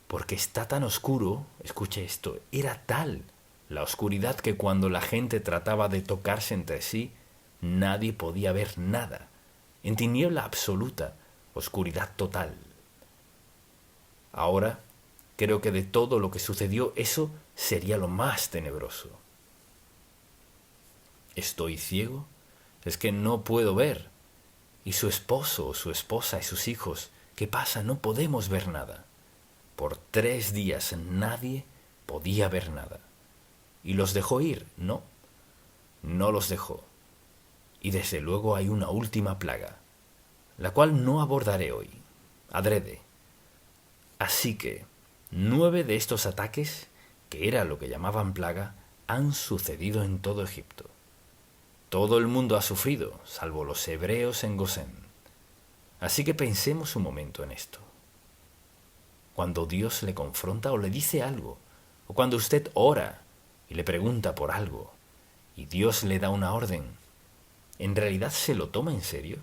porque está tan oscuro, escuche esto, era tal la oscuridad que cuando la gente trataba de tocarse entre sí, nadie podía ver nada, en tiniebla absoluta, oscuridad total. Ahora, creo que de todo lo que sucedió, eso sería lo más tenebroso. ¿Estoy ciego? Es que no puedo ver. Y su esposo, su esposa y sus hijos, ¿qué pasa? No podemos ver nada. Por 3 días nadie podía ver nada. ¿Y los dejó ir? No, no los dejó. Y desde luego hay una última plaga, la cual no abordaré hoy, adrede. Así que 9 de estos ataques, que era lo que llamaban plaga, han sucedido en todo Egipto. Todo el mundo ha sufrido, salvo los hebreos en Gosén. Así que pensemos un momento en esto. Cuando Dios le confronta o le dice algo, o cuando usted ora y le pregunta por algo, y Dios le da una orden, ¿en realidad se lo toma en serio?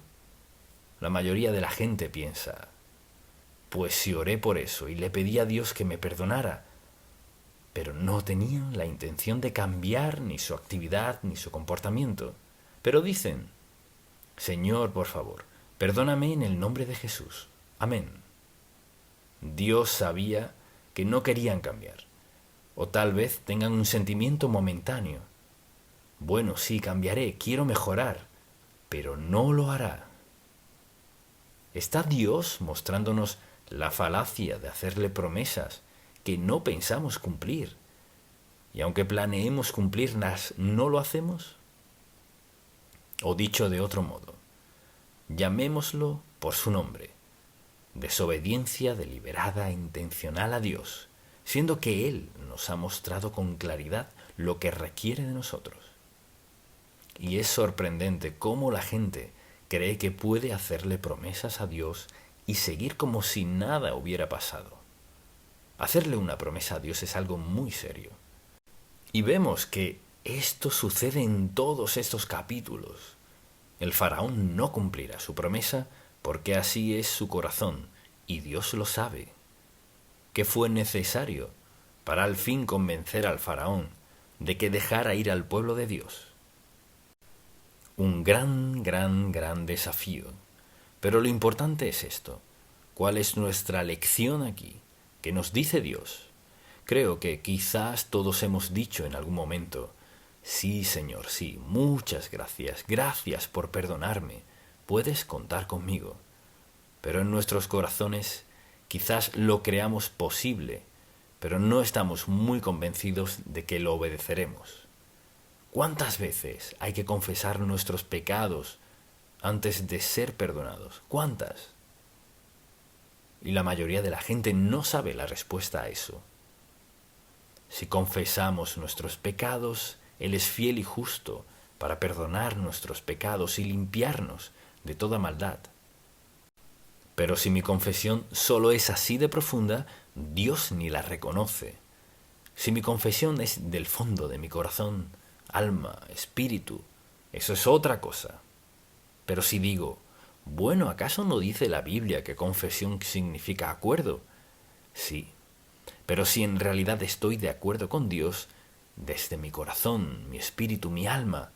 La mayoría de la gente piensa, pues si oré por eso y le pedí a Dios que me perdonara, pero no tenían la intención de cambiar ni su actividad ni su comportamiento. Pero dicen, Señor, por favor, perdóname en el nombre de Jesús. Amén. Dios sabía que no querían cambiar, o tal vez tengan un sentimiento momentáneo. Bueno, sí, cambiaré, quiero mejorar, pero no lo hará. ¿Está Dios mostrándonos la falacia de hacerle promesas que no pensamos cumplir? Y aunque planeemos cumplirlas, ¿no lo hacemos? O dicho de otro modo, llamémoslo por su nombre, desobediencia deliberada e intencional a Dios, siendo que Él nos ha mostrado con claridad lo que requiere de nosotros. Y es sorprendente cómo la gente cree que puede hacerle promesas a Dios y seguir como si nada hubiera pasado. Hacerle una promesa a Dios es algo muy serio. Y vemos que esto sucede en todos estos capítulos. El faraón no cumplirá su promesa porque así es su corazón, y Dios lo sabe. ¿Qué fue necesario para al fin convencer al faraón de que dejara ir al pueblo de Dios? Un gran desafío. Pero lo importante es esto. ¿Cuál es nuestra lección aquí? ¿Qué nos dice Dios? Creo que quizás todos hemos dicho en algún momento, sí, Señor, sí, muchas gracias, gracias por perdonarme, puedes contar conmigo. Pero en nuestros corazones quizás lo creamos posible, pero no estamos muy convencidos de que lo obedeceremos. ¿Cuántas veces hay que confesar nuestros pecados antes de ser perdonados? ¿Cuántas? Y la mayoría de la gente no sabe la respuesta a eso. Si confesamos nuestros pecados, Él es fiel y justo para perdonar nuestros pecados y limpiarnos de toda maldad. Pero si mi confesión solo es así de profunda, Dios ni la reconoce. Si mi confesión es del fondo de mi corazón, alma, espíritu, eso es otra cosa. Pero si digo, bueno, ¿acaso no dice la Biblia que confesión significa acuerdo? Sí, pero si en realidad estoy de acuerdo con Dios, desde mi corazón, mi espíritu, mi alma,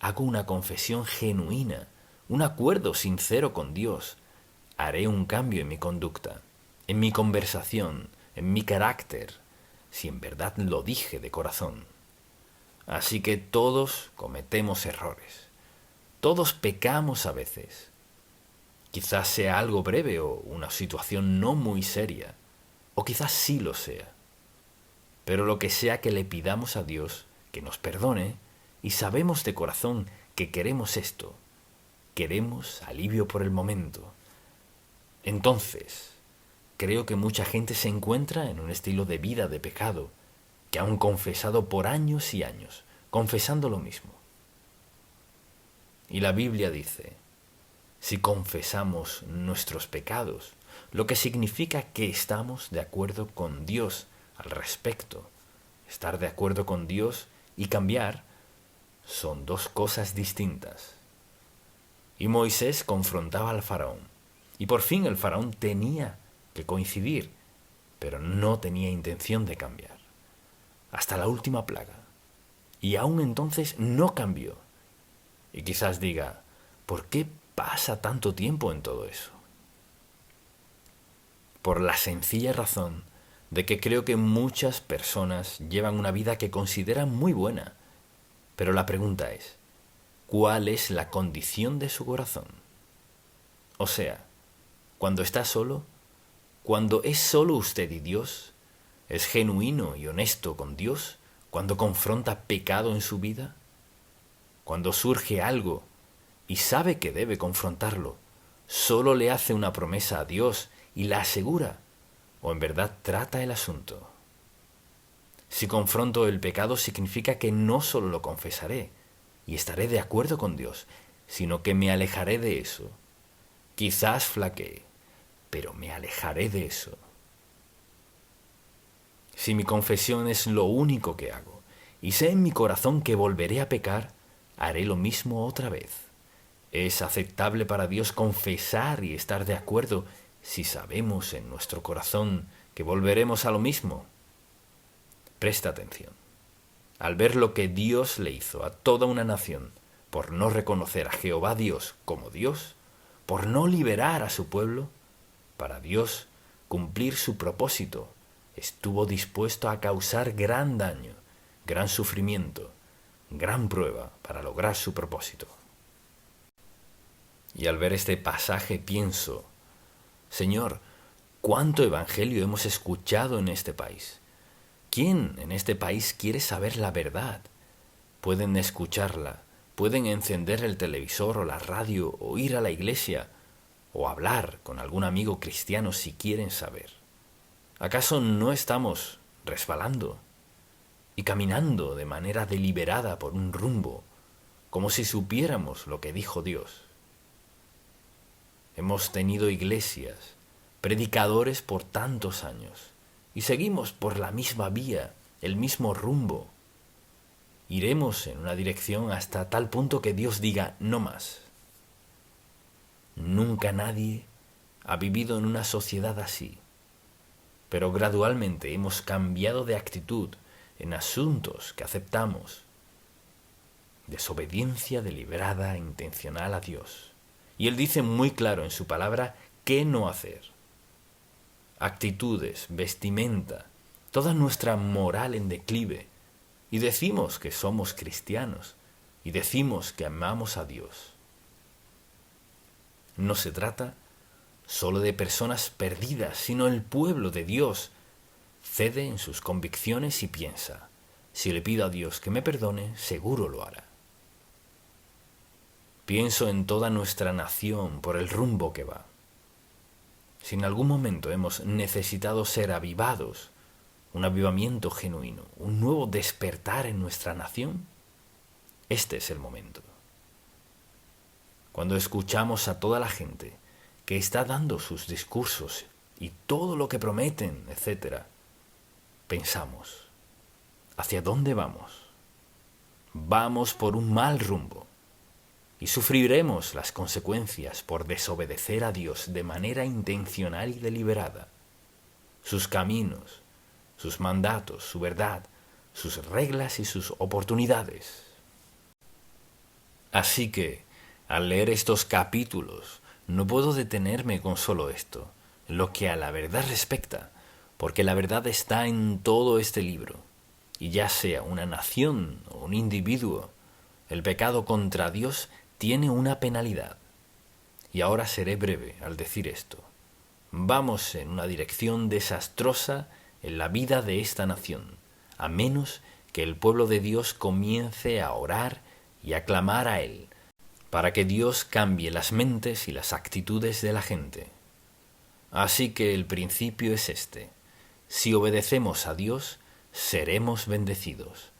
hago una confesión genuina, un acuerdo sincero con Dios, haré un cambio en mi conducta, en mi conversación, en mi carácter, si en verdad lo dije de corazón. Así que todos cometemos errores. Todos pecamos a veces. Quizás sea algo breve o una situación no muy seria, o quizás sí lo sea. Pero lo que sea que le pidamos a Dios, que nos perdone, y sabemos de corazón que queremos esto, queremos alivio por el momento. Entonces, creo que mucha gente se encuentra en un estilo de vida de pecado, que han confesado por años y años, confesando lo mismo. Y la Biblia dice, si confesamos nuestros pecados, lo que significa que estamos de acuerdo con Dios al respecto. Estar de acuerdo con Dios y cambiar son dos cosas distintas. Y Moisés confrontaba al faraón. Y por fin el faraón tenía que coincidir, pero no tenía intención de cambiar. Hasta la última plaga. Y aún entonces no cambió. Y quizás diga, ¿por qué pasa tanto tiempo en todo eso? Por la sencilla razón de que creo que muchas personas llevan una vida que consideran muy buena. Pero la pregunta es, ¿cuál es la condición de su corazón? O sea, cuando está solo, cuando es solo usted y Dios, es genuino y honesto con Dios, cuando confronta pecado en su vida, cuando surge algo y sabe que debe confrontarlo, solo le hace una promesa a Dios y la asegura, o en verdad trata el asunto. Si confronto el pecado significa que no solo lo confesaré y estaré de acuerdo con Dios, sino que me alejaré de eso. Quizás flaquee, pero me alejaré de eso. Si mi confesión es lo único que hago y sé en mi corazón que volveré a pecar, haré lo mismo otra vez. ¿Es aceptable para Dios confesar y estar de acuerdo si sabemos en nuestro corazón que volveremos a lo mismo? Presta atención. Al ver lo que Dios le hizo a toda una nación por no reconocer a Jehová Dios como Dios, por no liberar a su pueblo, para Dios cumplir su propósito, estuvo dispuesto a causar gran daño, gran sufrimiento, gran prueba para lograr su propósito. Y al ver este pasaje pienso, Señor, ¿cuánto evangelio hemos escuchado en este país? ¿Quién en este país quiere saber la verdad? Pueden escucharla, pueden encender el televisor o la radio o ir a la iglesia o hablar con algún amigo cristiano si quieren saber. ¿Acaso no estamos resbalando y caminando de manera deliberada por un rumbo, como si supiéramos lo que dijo Dios? Hemos tenido iglesias, predicadores por tantos años, y seguimos por la misma vía, el mismo rumbo. Iremos en una dirección hasta tal punto que Dios diga no más. Nunca nadie ha vivido en una sociedad así, pero gradualmente hemos cambiado de actitud en asuntos que aceptamos. Desobediencia deliberada e intencional a Dios. Y Él dice muy claro en su palabra qué no hacer. Actitudes, vestimenta, toda nuestra moral en declive, y decimos que somos cristianos, y decimos que amamos a Dios. No se trata solo de personas perdidas, sino el pueblo de Dios cede en sus convicciones y piensa, si le pido a Dios que me perdone, seguro lo hará. Pienso en toda nuestra nación por el rumbo que va. Si en algún momento hemos necesitado ser avivados, un avivamiento genuino, un nuevo despertar en nuestra nación, este es el momento. Cuando escuchamos a toda la gente que está dando sus discursos y todo lo que prometen, etc., pensamos, ¿hacia dónde vamos? Vamos por un mal rumbo. Y sufriremos las consecuencias por desobedecer a Dios de manera intencional y deliberada. Sus caminos, sus mandatos, su verdad, sus reglas y sus oportunidades. Así que, al leer estos capítulos, no puedo detenerme con solo esto, en lo que a la verdad respecta, porque la verdad está en todo este libro, y ya sea una nación o un individuo, el pecado contra Dios tiene una penalidad. Y ahora seré breve al decir esto. Vamos en una dirección desastrosa en la vida de esta nación, a menos que el pueblo de Dios comience a orar y a clamar a Él, para que Dios cambie las mentes y las actitudes de la gente. Así que el principio es este: si obedecemos a Dios, seremos bendecidos.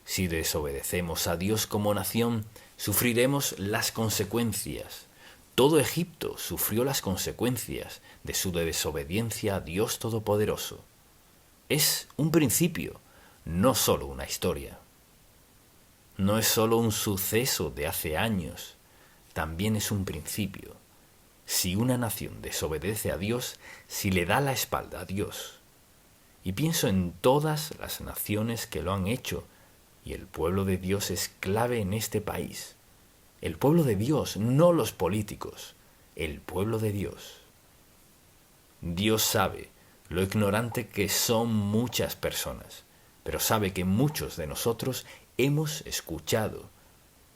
Si desobedecemos a Dios como nación, Sufriremos las consecuencias. Todo Egipto sufrió las consecuencias de su desobediencia a Dios Todopoderoso. Es un principio, no solo una historia. No es solo un suceso de hace años, también es un principio. Si una nación desobedece a Dios, si le da la espalda a Dios. Y pienso en todas las naciones que lo han hecho, y el pueblo de Dios es clave en este país. El pueblo de Dios, no los políticos, el pueblo de Dios. Dios sabe lo ignorante que son muchas personas, pero sabe que muchos de nosotros hemos escuchado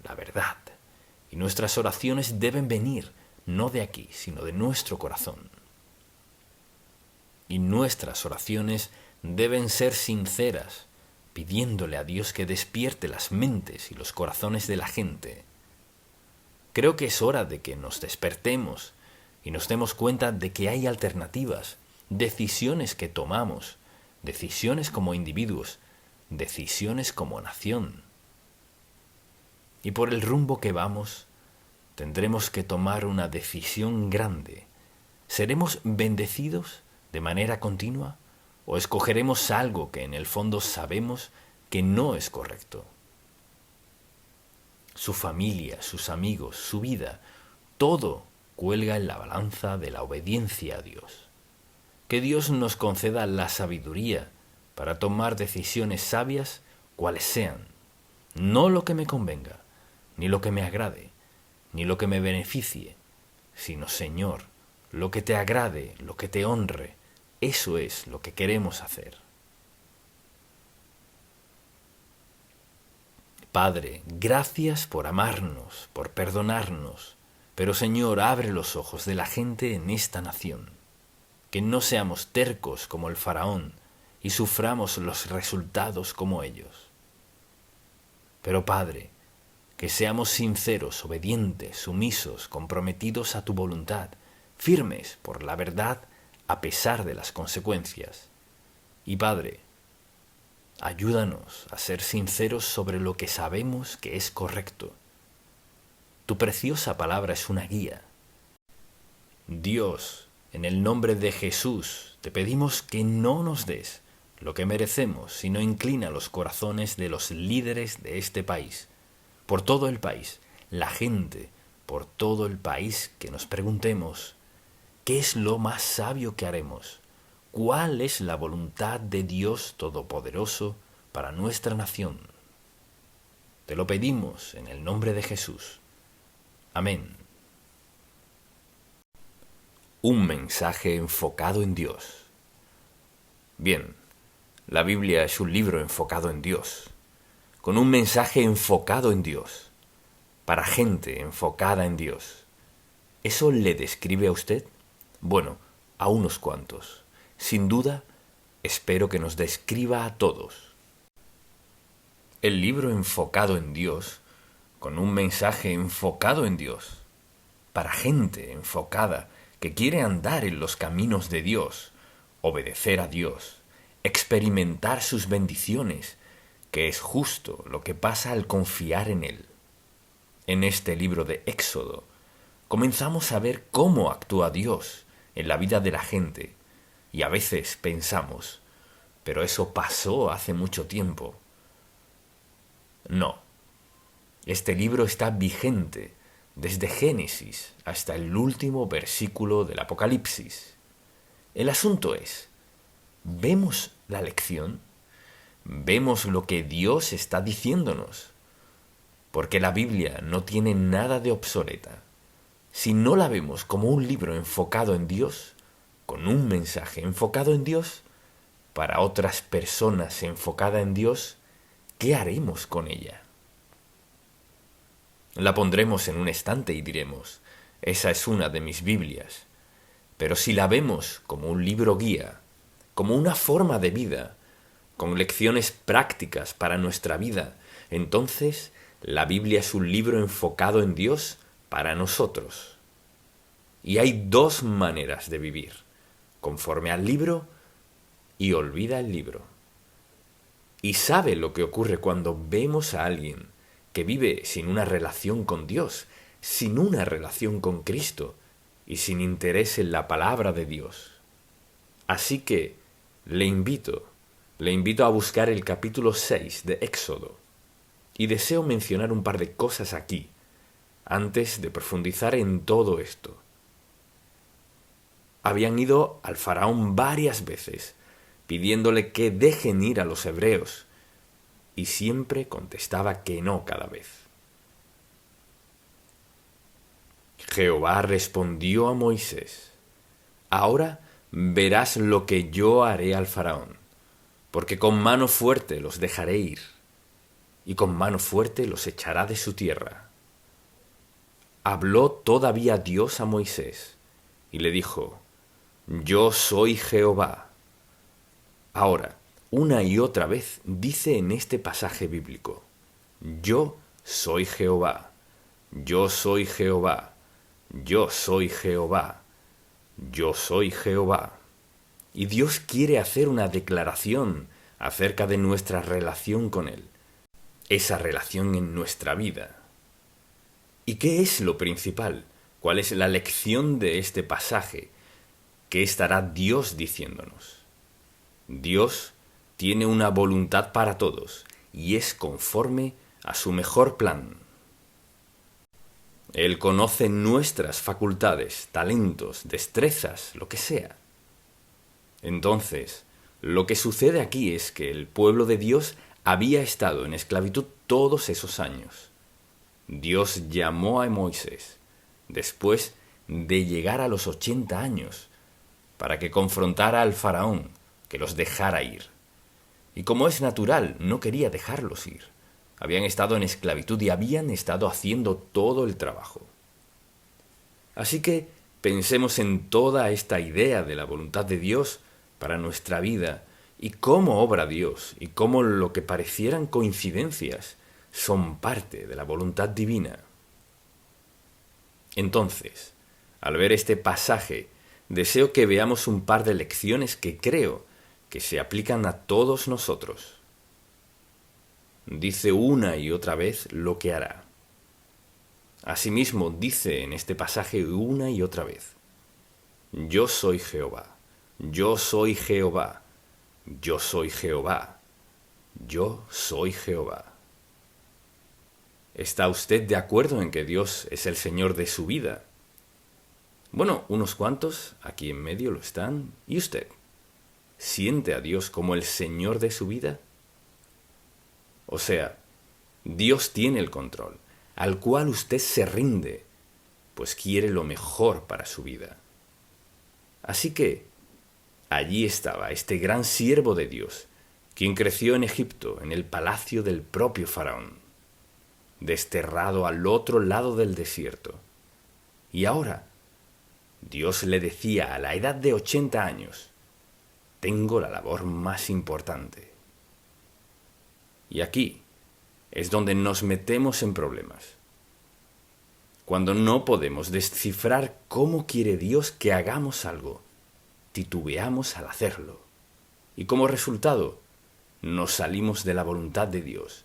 la verdad, y nuestras oraciones deben venir no de aquí, sino de nuestro corazón. Y nuestras oraciones deben ser sinceras, pidiéndole a Dios que despierte las mentes y los corazones de la gente. Creo que es hora de que nos despertemos y nos demos cuenta de que hay alternativas, decisiones que tomamos, decisiones como individuos, decisiones como nación. Y por el rumbo que vamos, tendremos que tomar una decisión grande. ¿Seremos bendecidos de manera continua o escogeremos algo que en el fondo sabemos que no es correcto? Su familia, sus amigos, su vida, todo cuelga en la balanza de la obediencia a Dios. Que Dios nos conceda la sabiduría para tomar decisiones sabias, cuales sean, no lo que me convenga, ni lo que me agrade, ni lo que me beneficie, sino, Señor, lo que te agrade, lo que te honre, eso es lo que queremos hacer. Padre, gracias por amarnos, por perdonarnos, pero Señor, abre los ojos de la gente en esta nación, que no seamos tercos como el faraón y suframos los resultados como ellos. Pero Padre, que seamos sinceros, obedientes, sumisos, comprometidos a tu voluntad, firmes por la verdad a pesar de las consecuencias. Y Padre, ayúdanos a ser sinceros sobre lo que sabemos que es correcto. Tu preciosa palabra es una guía. Dios, en el nombre de Jesús, te pedimos que no nos des lo que merecemos, sino inclina los corazones de los líderes de este país, por todo el país, la gente, por todo el país, que nos preguntemos, ¿qué es lo más sabio que haremos? ¿Cuál es la voluntad de Dios Todopoderoso para nuestra nación? Te lo pedimos en el nombre de Jesús. Amén. Un mensaje enfocado en Dios. Bien, la Biblia es un libro enfocado en Dios, con un mensaje enfocado en Dios, para gente enfocada en Dios. ¿Eso le describe a usted? Bueno, a unos cuantos. Sin duda, espero que nos describa a todos. El libro enfocado en Dios, con un mensaje enfocado en Dios, para gente enfocada que quiere andar en los caminos de Dios, obedecer a Dios, experimentar sus bendiciones, que es justo lo que pasa al confiar en Él. En este libro de Éxodo, comenzamos a ver cómo actúa Dios en la vida de la gente, y a veces pensamos, pero eso pasó hace mucho tiempo. No, este libro está vigente desde Génesis hasta el último versículo del Apocalipsis. El asunto es, ¿vemos la lección? ¿Vemos lo que Dios está diciéndonos? Porque la Biblia no tiene nada de obsoleta. Si no la vemos como un libro enfocado en Dios, con un mensaje enfocado en Dios, para otras personas enfocada en Dios, ¿qué haremos con ella? La pondremos en un estante y diremos, esa es una de mis Biblias. Pero si la vemos como un libro guía, como una forma de vida, con lecciones prácticas para nuestra vida, entonces la Biblia es un libro enfocado en Dios para nosotros. Y hay dos maneras de vivir, conforme al libro y olvida el libro. Y sabe lo que ocurre cuando vemos a alguien que vive sin una relación con Dios, sin una relación con Cristo y sin interés en la palabra de Dios. Así que le invito a buscar el capítulo 6 de Éxodo y deseo mencionar un par de cosas aquí antes de profundizar en todo esto. Habían ido al faraón varias veces pidiéndole que dejen ir a los hebreos y siempre contestaba que no cada vez. Jehová respondió a Moisés: ahora verás lo que yo haré al faraón, porque con mano fuerte los dejaré ir, y con mano fuerte los echará de su tierra. Habló todavía Dios a Moisés, y le dijo: yo soy Jehová. Ahora, una y otra vez dice en este pasaje bíblico: yo soy Jehová, yo soy Jehová, yo soy Jehová, yo soy Jehová. Y Dios quiere hacer una declaración acerca de nuestra relación con Él, esa relación en nuestra vida. ¿Y qué es lo principal? ¿Cuál es la lección de este pasaje? ¿Qué estará Dios diciéndonos? Dios tiene una voluntad para todos y es conforme a su mejor plan. Él conoce nuestras facultades, talentos, destrezas, lo que sea. Entonces, lo que sucede aquí es que el pueblo de Dios había estado en esclavitud todos esos años. Dios llamó a Moisés, después de llegar a los 80 años, para que confrontara al faraón, que los dejara ir. Y como es natural, no quería dejarlos ir. Habían estado en esclavitud y habían estado haciendo todo el trabajo. Así que pensemos en toda esta idea de la voluntad de Dios para nuestra vida y cómo obra Dios y cómo lo que parecieran coincidencias son parte de la voluntad divina. Entonces, al ver este pasaje, deseo que veamos un par de lecciones que creo que se aplican a todos nosotros. Dice una y otra vez lo que hará. Asimismo, dice en este pasaje una y otra vez: yo soy Jehová, yo soy Jehová, yo soy Jehová, yo soy Jehová. ¿Está usted de acuerdo en que Dios es el Señor de su vida? Bueno, unos cuantos aquí en medio lo están. ¿Y usted? ¿Siente a Dios como el Señor de su vida? O sea, Dios tiene el control, al cual usted se rinde, pues quiere lo mejor para su vida. Así que allí estaba este gran siervo de Dios, quien creció en Egipto, en el palacio del propio faraón, desterrado al otro lado del desierto. Y ahora, Dios le decía a la edad de 80 años: tengo la labor más importante. Y aquí es donde nos metemos en problemas. Cuando no podemos descifrar cómo quiere Dios que hagamos algo, titubeamos al hacerlo. Y como resultado, nos salimos de la voluntad de Dios.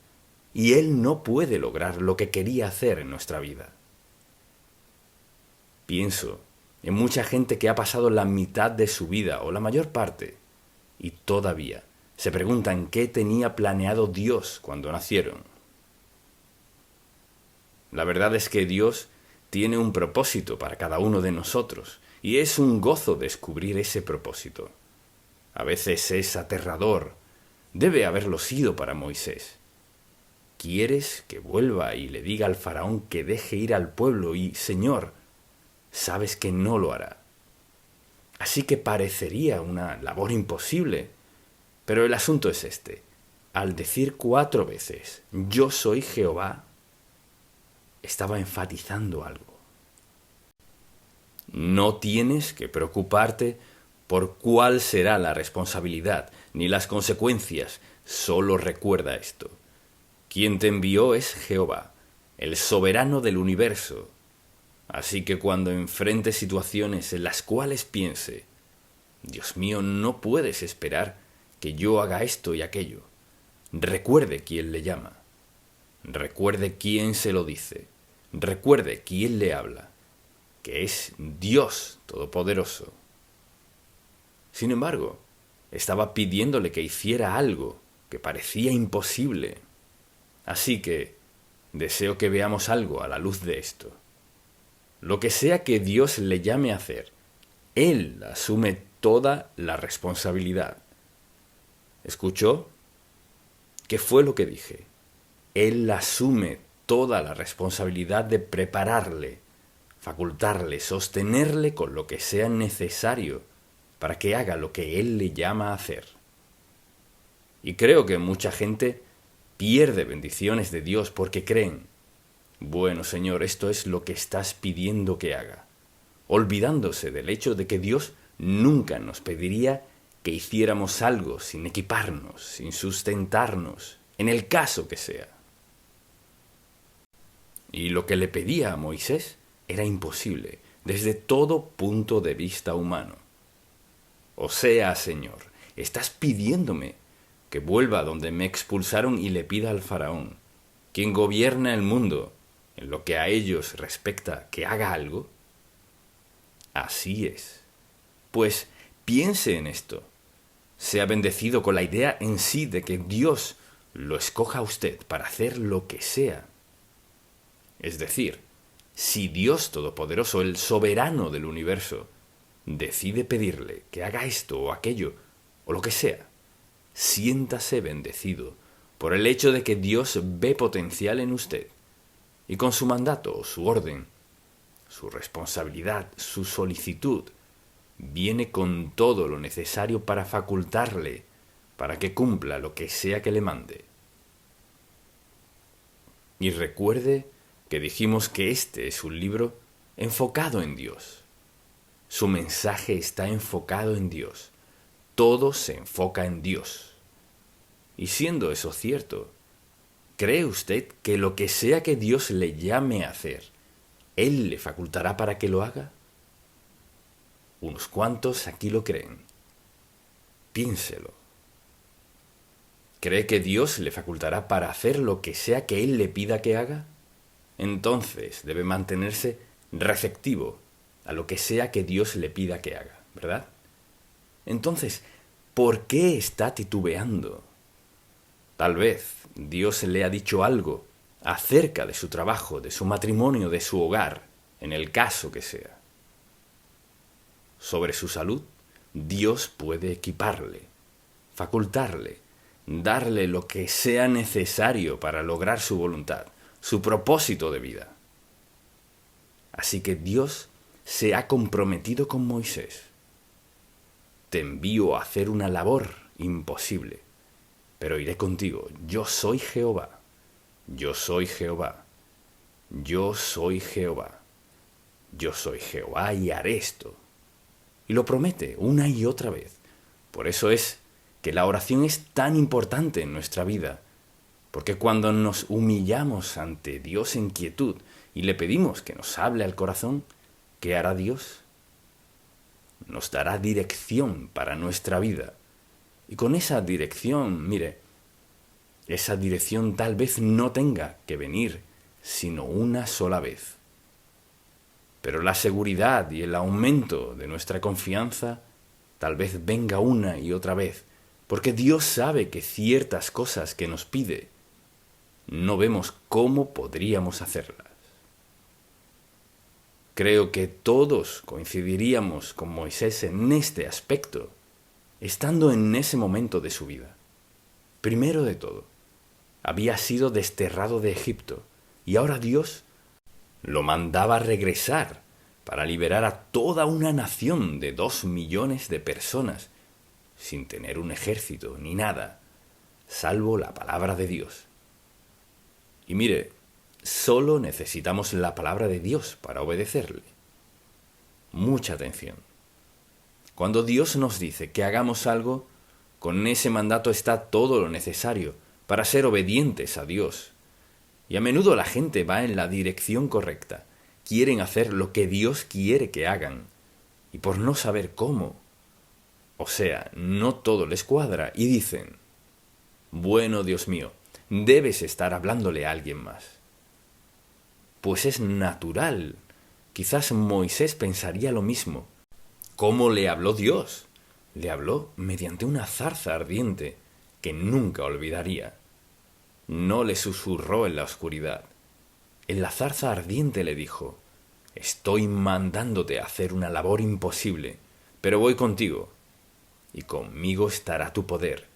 Y Él no puede lograr lo que quería hacer en nuestra vida. Pienso en mucha gente que ha pasado la mitad de su vida, o la mayor parte, y todavía se preguntan qué tenía planeado Dios cuando nacieron. La verdad es que Dios tiene un propósito para cada uno de nosotros, y es un gozo descubrir ese propósito. A veces es aterrador. Debe haberlo sido para Moisés. ¿Quieres que vuelva y le diga al faraón que deje ir al pueblo? Y, Señor, sabes que no lo hará. Así que parecería una labor imposible. Pero el asunto es este: al decir 4 veces yo soy Jehová, estaba enfatizando algo. No tienes que preocuparte por cuál será la responsabilidad ni las consecuencias. Solo recuerda esto: quien te envió es Jehová, el soberano del universo. Así que cuando enfrentes situaciones en las cuales piense: Dios mío, no puedes esperar que yo haga esto y aquello, recuerde quién le llama. recuerde quién se lo dice, recuerde quién le habla, que es Dios Todopoderoso. Sin embargo, estaba pidiéndole que hiciera algo que parecía imposible. Así que deseo que veamos algo a la luz de esto. Lo que sea que Dios le llame a hacer, Él asume toda la responsabilidad. ¿Escuchó? ¿Qué fue lo que dije? Él asume toda la responsabilidad de prepararle, facultarle, sostenerle con lo que sea necesario para que haga lo que Él le llama a hacer. Y creo que mucha gente pierde bendiciones de Dios porque creen, bueno, Señor, esto es lo que estás pidiendo que haga, olvidándose del hecho de que Dios nunca nos pediría que hiciéramos algo sin equiparnos, sin sustentarnos, en el caso que sea. Y lo que le pedía a Moisés era imposible, desde todo punto de vista humano. O sea, Señor, estás pidiéndome que vuelva donde me expulsaron y le pida al faraón, quien gobierna el mundo, en lo que a ellos respecta, que haga algo. Así es. Pues piense en esto. Sea bendecido con la idea en sí de que Dios lo escoja a usted para hacer lo que sea. Es decir, si Dios Todopoderoso, el soberano del universo, decide pedirle que haga esto o aquello, o lo que sea, siéntase bendecido por el hecho de que Dios ve potencial en usted, y con su mandato, su orden, su responsabilidad, su solicitud, viene con todo lo necesario para facultarle, para que cumpla lo que sea que le mande. Y recuerde que dijimos que este es un libro enfocado en Dios. Su mensaje está enfocado en Dios. Todo se enfoca en Dios. Y siendo eso cierto, ¿cree usted que lo que sea que Dios le llame a hacer, Él le facultará para que lo haga? Unos cuantos aquí lo creen. Piénselo. ¿Cree que Dios le facultará para hacer lo que sea que Él le pida que haga? Entonces debe mantenerse receptivo a lo que sea que Dios le pida que haga, ¿verdad? Entonces, ¿por qué está titubeando? Tal vez Dios le ha dicho algo acerca de su trabajo, de su matrimonio, de su hogar, en el caso que sea. Sobre su salud, Dios puede equiparle, facultarle, darle lo que sea necesario para lograr su voluntad, su propósito de vida. Así que Dios se ha comprometido con Moisés. Te envío a hacer una labor imposible, pero iré contigo. Yo soy Jehová. Yo soy Jehová. Yo soy Jehová. Yo soy Jehová y haré esto. Y lo promete una y otra vez. Por eso es que la oración es tan importante en nuestra vida, porque cuando nos humillamos ante Dios en quietud y le pedimos que nos hable al corazón, ¿qué hará Dios? Nos dará dirección para nuestra vida. Y con esa dirección, mire, esa dirección tal vez no tenga que venir sino una sola vez. Pero la seguridad y el aumento de nuestra confianza tal vez venga una y otra vez, porque Dios sabe que ciertas cosas que nos pide no vemos cómo podríamos hacerlas. Creo que todos coincidiríamos con Moisés en este aspecto, estando en ese momento de su vida. Primero de todo, había sido desterrado de Egipto, y ahora Dios lo mandaba regresar para liberar a toda una nación de 2 millones de personas, sin tener un ejército ni nada, salvo la palabra de Dios. Y mire, solo necesitamos la palabra de Dios para obedecerle. Mucha atención. Cuando Dios nos dice que hagamos algo, con ese mandato está todo lo necesario para ser obedientes a Dios. Y a menudo la gente va en la dirección correcta. Quieren hacer lo que Dios quiere que hagan. Y por no saber cómo, o sea, no todo les cuadra, y dicen, bueno, Dios mío, debes estar hablándole a alguien más. Pues es natural. Quizás Moisés pensaría lo mismo. ¿Cómo le habló Dios? Le habló mediante una zarza ardiente que nunca olvidaría. No le susurró en la oscuridad. En la zarza ardiente le dijo: estoy mandándote a hacer una labor imposible, pero voy contigo, y conmigo estará tu poder,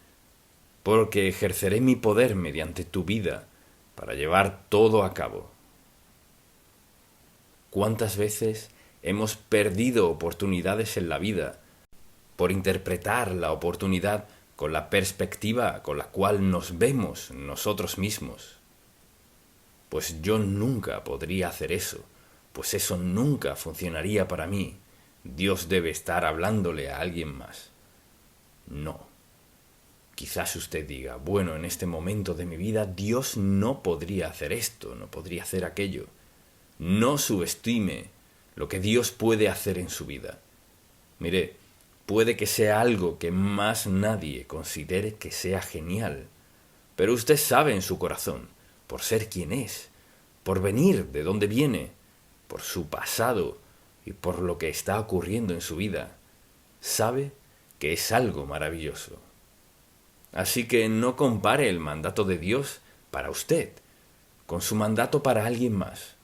porque ejerceré mi poder mediante tu vida para llevar todo a cabo. ¿Cuántas veces hemos perdido oportunidades en la vida por interpretar la oportunidad con la perspectiva con la cual nos vemos nosotros mismos? Pues yo nunca podría hacer eso, pues eso nunca funcionaría para mí. Dios debe estar hablándole a alguien más. No. Quizás usted diga, bueno, en este momento de mi vida Dios no podría hacer esto, no podría hacer aquello. No subestime lo que Dios puede hacer en su vida. Mire, puede que sea algo que más nadie considere que sea genial, pero usted sabe en su corazón, por ser quien es, por venir de donde viene, por su pasado y por lo que está ocurriendo en su vida, sabe que es algo maravilloso. Así que no compare el mandato de Dios para usted con su mandato para alguien más,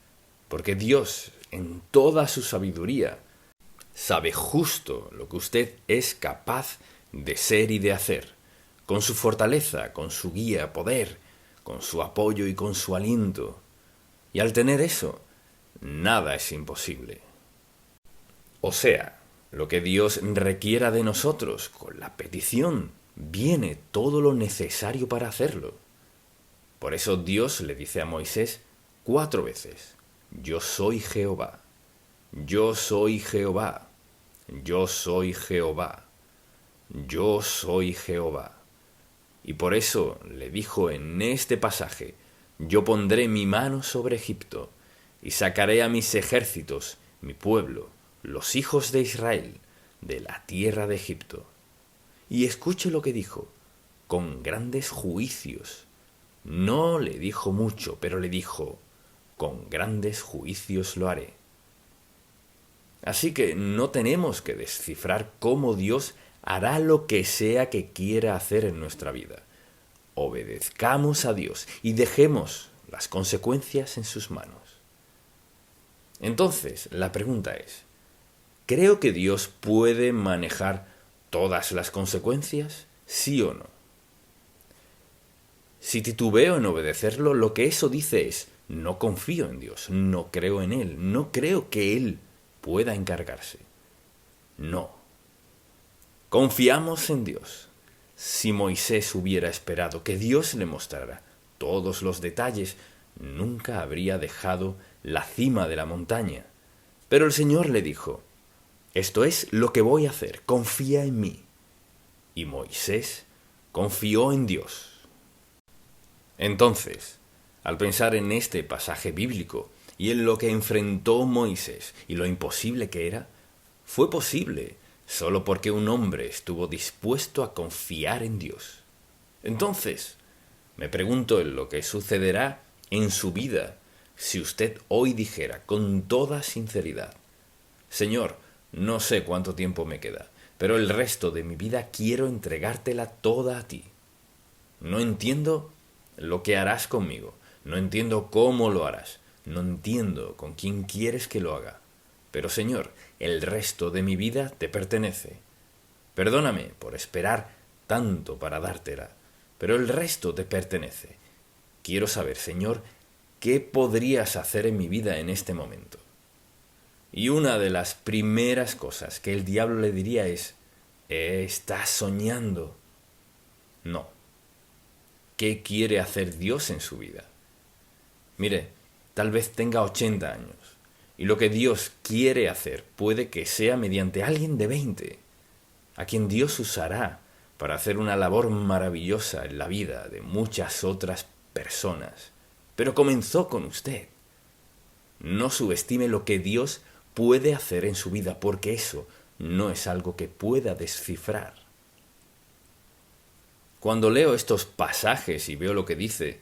porque Dios, en toda su sabiduría, sabe justo lo que usted es capaz de ser y de hacer, con su fortaleza, con su guía, poder, con su apoyo y con su aliento. Y al tener eso, nada es imposible. O sea, lo que Dios requiera de nosotros, con la petición, viene todo lo necesario para hacerlo. Por eso Dios le dice a Moisés 4 veces: yo soy Jehová, yo soy Jehová, yo soy Jehová, yo soy Jehová. Y por eso le dijo en este pasaje: yo pondré mi mano sobre Egipto, y sacaré a mis ejércitos, mi pueblo, los hijos de Israel, de la tierra de Egipto. Y escuche lo que dijo: con grandes juicios. No le dijo mucho, pero le dijo: con grandes juicios lo haré. Así que no tenemos que descifrar cómo Dios hará lo que sea que quiera hacer en nuestra vida. Obedezcamos a Dios y dejemos las consecuencias en sus manos. Entonces, la pregunta es: ¿creo que Dios puede manejar todas las consecuencias? ¿Sí o no? Si titubeo en obedecerlo, lo que eso dice es: no confío en Dios, no creo en Él, no creo que Él pueda encargarse. No. Confiamos en Dios. Si Moisés hubiera esperado que Dios le mostrara todos los detalles, nunca habría dejado la cima de la montaña. Pero el Señor le dijo: esto es lo que voy a hacer, confía en mí. Y Moisés confió en Dios. Entonces, al pensar en este pasaje bíblico y en lo que enfrentó Moisés y lo imposible que era, fue posible solo porque un hombre estuvo dispuesto a confiar en Dios. Entonces, me pregunto en lo que sucederá en su vida si usted hoy dijera con toda sinceridad: Señor, no sé cuánto tiempo me queda, pero el resto de mi vida quiero entregártela toda a ti. No entiendo lo que harás conmigo, no entiendo cómo lo harás, no entiendo con quién quieres que lo haga, pero Señor, el resto de mi vida te pertenece. Perdóname por esperar tanto para dártela, pero el resto te pertenece. Quiero saber, Señor, ¿qué podrías hacer en mi vida en este momento? Y una de las primeras cosas que el diablo le diría es: estás soñando. No. ¿Qué quiere hacer Dios en su vida? Mire, tal vez tenga 80 años, y lo que Dios quiere hacer puede que sea mediante alguien de 20, a quien Dios usará para hacer una labor maravillosa en la vida de muchas otras personas. Pero comenzó con usted. No subestime lo que Dios puede hacer en su vida, porque eso no es algo que pueda descifrar. Cuando leo estos pasajes y veo lo que dice,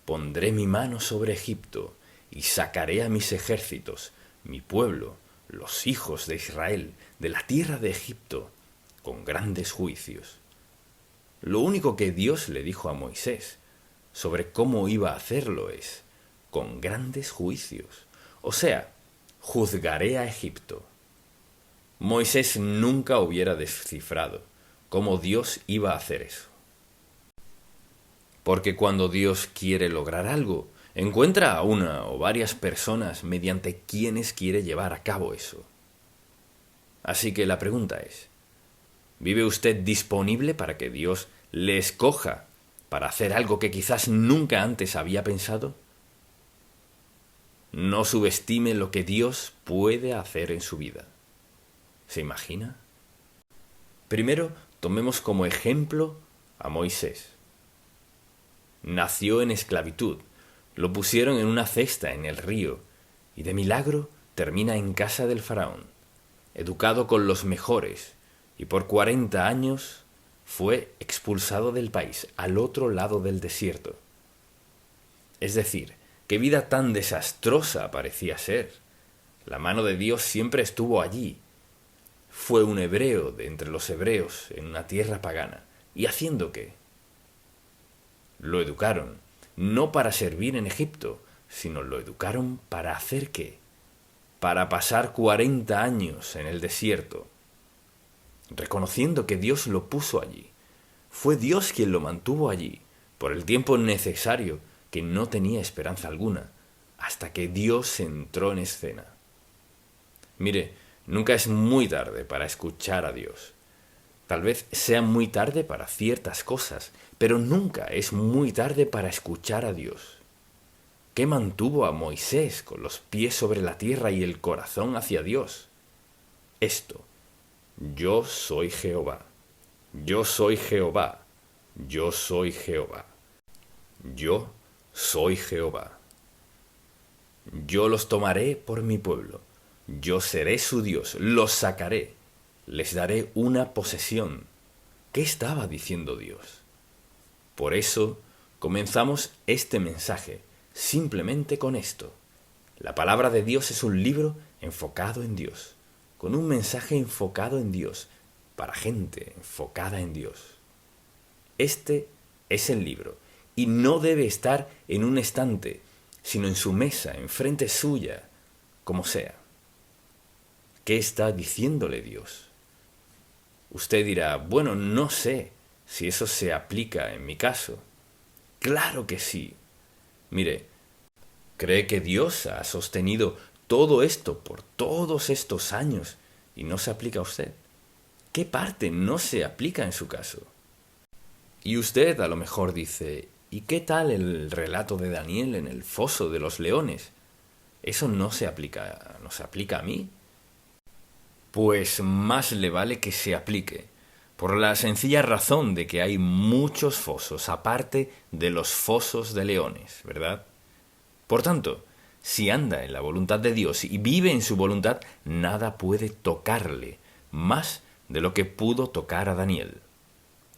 pondré mi mano sobre Egipto y sacaré a mis ejércitos, mi pueblo, los hijos de Israel, de la tierra de Egipto, con grandes juicios. Lo único que Dios le dijo a Moisés sobre cómo iba a hacerlo es, con grandes juicios. O sea, juzgaré a Egipto. Moisés nunca hubiera descifrado cómo Dios iba a hacer eso. Porque cuando Dios quiere lograr algo, encuentra a una o varias personas mediante quienes quiere llevar a cabo eso. Así que la pregunta es, ¿vive usted disponible para que Dios le escoja para hacer algo que quizás nunca antes había pensado? No subestime lo que Dios puede hacer en su vida. ¿Se imagina? Primero, tomemos como ejemplo a Moisés. Nació en esclavitud, lo pusieron en una cesta en el río y de milagro termina en casa del faraón, educado con los mejores, y por 40 años fue expulsado del país, al otro lado del desierto. Es decir, qué vida tan desastrosa parecía ser. La mano de Dios siempre estuvo allí. Fue un hebreo de entre los hebreos en una tierra pagana. ¿Y haciendo qué? Lo educaron, no para servir en Egipto, sino lo educaron para hacer qué? Para pasar 40 años en el desierto, reconociendo que Dios lo puso allí. Fue Dios quien lo mantuvo allí, por el tiempo necesario, que no tenía esperanza alguna, hasta que Dios entró en escena. Mire, nunca es muy tarde para escuchar a Dios. Tal vez sea muy tarde para ciertas cosas, pero nunca es muy tarde para escuchar a Dios. ¿Qué mantuvo a Moisés con los pies sobre la tierra y el corazón hacia Dios? Esto: yo soy Jehová, yo soy Jehová, yo soy Jehová, yo soy Jehová. Yo los tomaré por mi pueblo, yo seré su Dios, los sacaré, les daré una posesión. ¿Qué estaba diciendo Dios? Por eso comenzamos este mensaje, simplemente con esto. La palabra de Dios es un libro enfocado en Dios, con un mensaje enfocado en Dios, para gente enfocada en Dios. Este es el libro, y no debe estar en un estante, sino en su mesa, enfrente suya, como sea. ¿Qué está diciéndole Dios? Usted dirá, bueno, no sé si eso se aplica en mi caso. Claro que sí. Mire, ¿cree que Dios ha sostenido todo esto por todos estos años y no se aplica a usted? ¿Qué parte no se aplica en su caso? Y usted a lo mejor dice, ¿y qué tal el relato de Daniel en el foso de los leones? ¿Eso no se aplica a mí? Pues más le vale que se aplique, por la sencilla razón de que hay muchos fosos aparte de los fosos de leones, ¿verdad? Por tanto, si anda en la voluntad de Dios y vive en su voluntad, nada puede tocarle más de lo que pudo tocar a Daniel.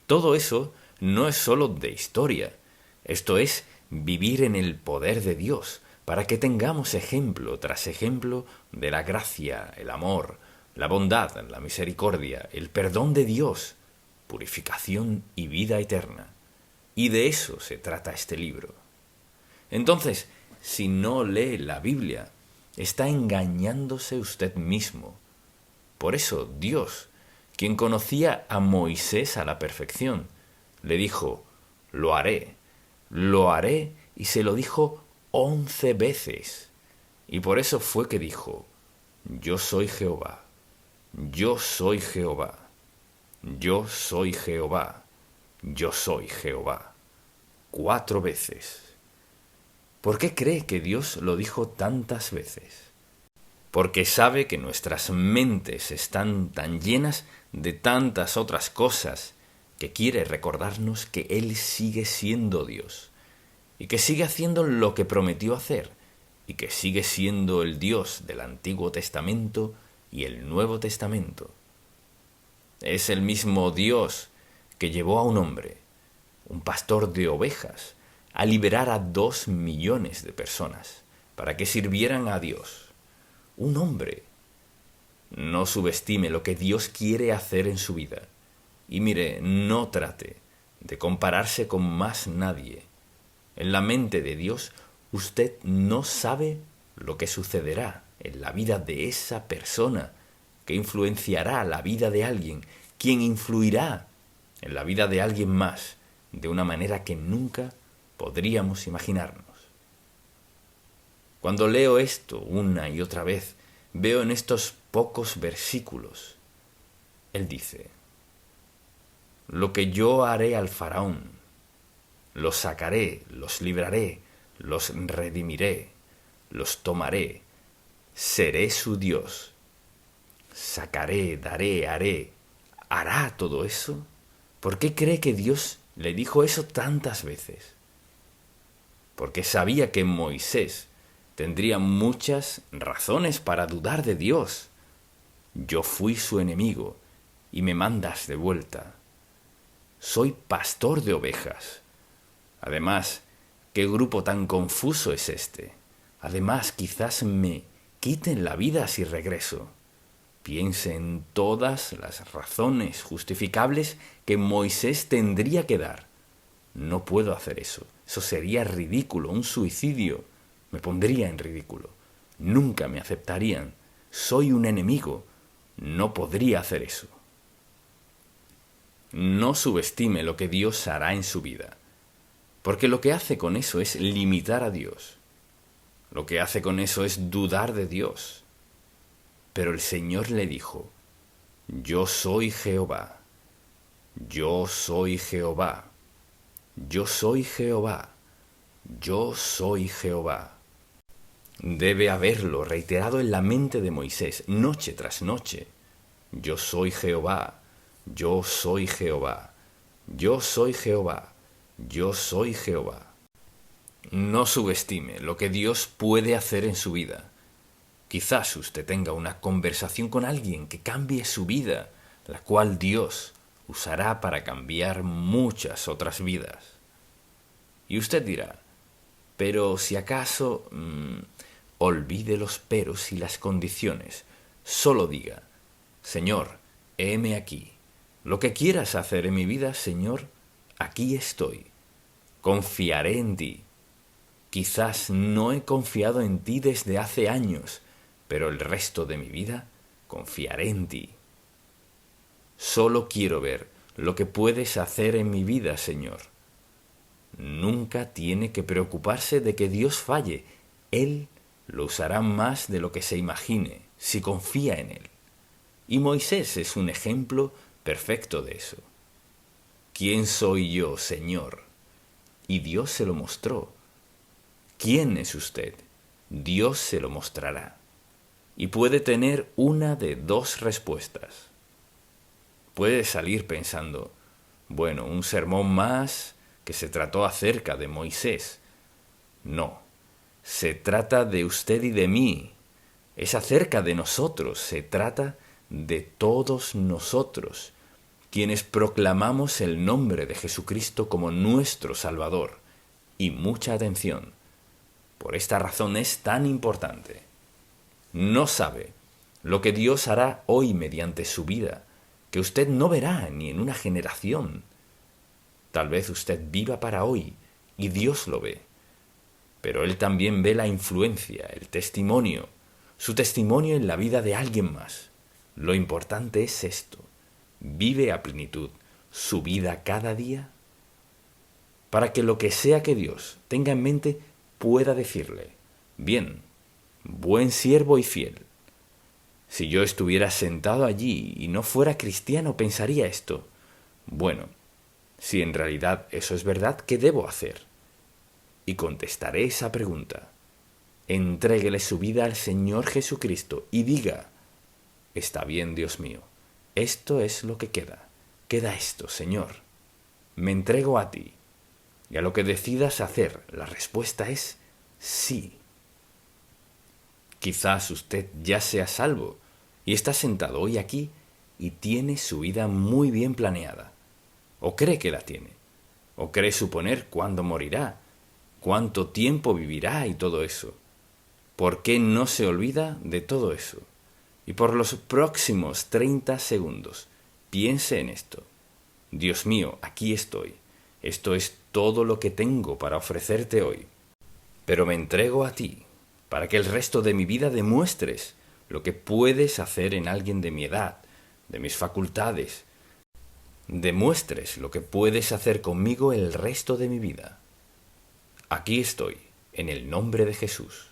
Todo eso no es sólo de historia, esto es vivir en el poder de Dios, para que tengamos ejemplo tras ejemplo de la gracia, el amor, la bondad, la misericordia, el perdón de Dios, purificación y vida eterna. Y de eso se trata este libro. Entonces, si no lee la Biblia, está engañándose usted mismo. Por eso Dios, quien conocía a Moisés a la perfección, le dijo, lo haré, y se lo dijo 11 veces. Y por eso fue que dijo, yo soy Jehová. Yo soy Jehová, yo soy Jehová, yo soy Jehová. 4 veces. ¿Por qué cree que Dios lo dijo tantas veces? Porque sabe que nuestras mentes están tan llenas de tantas otras cosas que quiere recordarnos que Él sigue siendo Dios y que sigue haciendo lo que prometió hacer y que sigue siendo el Dios del Antiguo Testamento y el Nuevo Testamento. Es el mismo Dios que llevó a un hombre, un pastor de ovejas, a liberar a 2 millones de personas para que sirvieran a Dios. Un hombre. No subestime lo que Dios quiere hacer en su vida. Y mire, no trate de compararse con más nadie. En la mente de Dios, usted no sabe lo que sucederá en la vida de esa persona que influenciará la vida de alguien, quien influirá en la vida de alguien más de una manera que nunca podríamos imaginarnos. Cuando leo esto una y otra vez, veo en estos pocos versículos, él dice: lo que yo haré al faraón, los sacaré, los libraré, los redimiré, los tomaré, seré su Dios, sacaré, daré, haré. ¿Hará todo eso? ¿Por qué cree que Dios le dijo eso tantas veces? Porque sabía que Moisés tendría muchas razones para dudar de Dios. Yo fui su enemigo y me mandas de vuelta. Soy pastor de ovejas. Además, ¿qué grupo tan confuso es este? Además, quizás me quiten la vida si regreso. Piense en todas las razones justificables que Moisés tendría que dar. No puedo hacer eso. Eso sería ridículo, un suicidio. Me pondría en ridículo. Nunca me aceptarían. Soy un enemigo. No podría hacer eso. No subestime lo que Dios hará en su vida, porque lo que hace con eso es limitar a Dios. Lo que hace con eso es dudar de Dios. Pero el Señor le dijo: yo soy Jehová, yo soy Jehová, yo soy Jehová, yo soy Jehová. Debe haberlo reiterado en la mente de Moisés, noche tras noche. Yo soy Jehová, yo soy Jehová, yo soy Jehová, yo soy Jehová. No subestime lo que Dios puede hacer en su vida. Quizás usted tenga una conversación con alguien que cambie su vida, la cual Dios usará para cambiar muchas otras vidas. Y usted dirá: pero si acaso... olvide los peros y las condiciones. Solo diga: Señor, heme aquí. Lo que quieras hacer en mi vida, Señor, aquí estoy. Confiaré en ti. Quizás no he confiado en ti desde hace años, pero el resto de mi vida confiaré en ti. Solo quiero ver lo que puedes hacer en mi vida, Señor. Nunca tiene que preocuparse de que Dios falle. Él lo usará más de lo que se imagine si confía en Él. Y Moisés es un ejemplo perfecto de eso. ¿Quién soy yo, Señor? Y Dios se lo mostró. ¿Quién es usted? Dios se lo mostrará. Y puede tener una de dos respuestas. Puede salir pensando: bueno, un sermón más que se trató acerca de Moisés. No, se trata de usted y de mí. Es acerca de nosotros, se trata de todos nosotros, quienes proclamamos el nombre de Jesucristo como nuestro Salvador. Y mucha atención, por esta razón es tan importante. No sabe lo que Dios hará hoy mediante su vida, que usted no verá ni en una generación. Tal vez usted viva para hoy y Dios lo ve, pero Él también ve la influencia, el testimonio, su testimonio en la vida de alguien más. Lo importante es esto: vive a plenitud su vida cada día, para que lo que sea que Dios tenga en mente pueda decirle: bien, buen siervo y fiel. Si yo estuviera sentado allí y no fuera cristiano, pensaría esto: bueno, si en realidad eso es verdad, ¿qué debo hacer? Y contestaré esa pregunta. Entréguele su vida al Señor Jesucristo y diga: está bien, Dios mío, esto es lo que queda. Queda esto, Señor. Me entrego a ti. Y a lo que decidas hacer, la respuesta es sí. Quizás usted ya sea salvo y está sentado hoy aquí y tiene su vida muy bien planeada. O cree que la tiene. O cree suponer cuándo morirá. cuánto tiempo vivirá y todo eso. ¿Por qué no se olvida de todo eso? Y por los próximos 30 segundos, piense en esto. Dios mío, aquí estoy. Esto es todo lo que tengo para ofrecerte hoy. Pero me entrego a ti, para que el resto de mi vida demuestres lo que puedes hacer en alguien de mi edad, de mis facultades. Demuestres lo que puedes hacer conmigo el resto de mi vida. Aquí estoy, en el nombre de Jesús.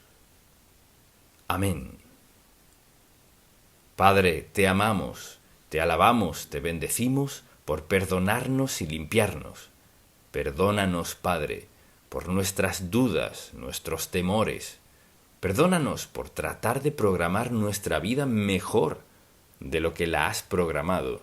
Amén. Padre, te amamos, te alabamos, te bendecimos por perdonarnos y limpiarnos. Perdónanos, Padre, por nuestras dudas, nuestros temores. Perdónanos por tratar de programar nuestra vida mejor de lo que la has programado.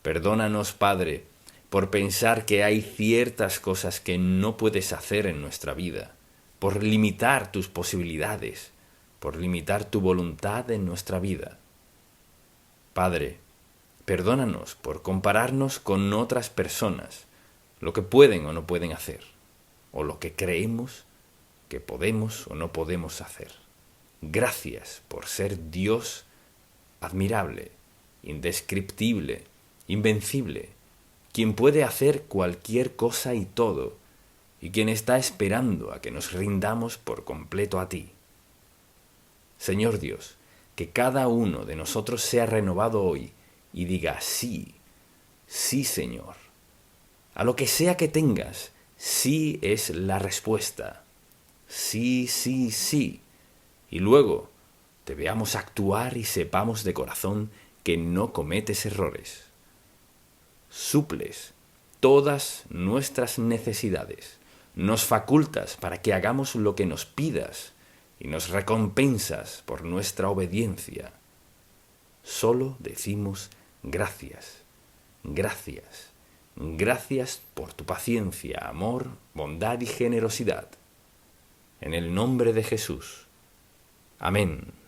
Perdónanos, Padre, por pensar que hay ciertas cosas que no puedes hacer en nuestra vida, por limitar tus posibilidades, por limitar tu voluntad en nuestra vida. Padre, perdónanos por compararnos con otras personas, lo que pueden o no pueden hacer, o lo que creemos que podemos o no podemos hacer. Gracias por ser Dios admirable, indescriptible, invencible, quien puede hacer cualquier cosa y todo, y quien está esperando a que nos rindamos por completo a ti. Señor Dios, que cada uno de nosotros sea renovado hoy y diga sí, sí Señor. A lo que sea que tengas, sí es la respuesta. Sí, sí, sí. Y luego te veamos actuar y sepamos de corazón que no cometes errores. Suples todas nuestras necesidades, nos facultas para que hagamos lo que nos pidas y nos recompensas por nuestra obediencia. Solo decimos gracias, gracias, gracias por tu paciencia, amor, bondad y generosidad. En el nombre de Jesús. Amén.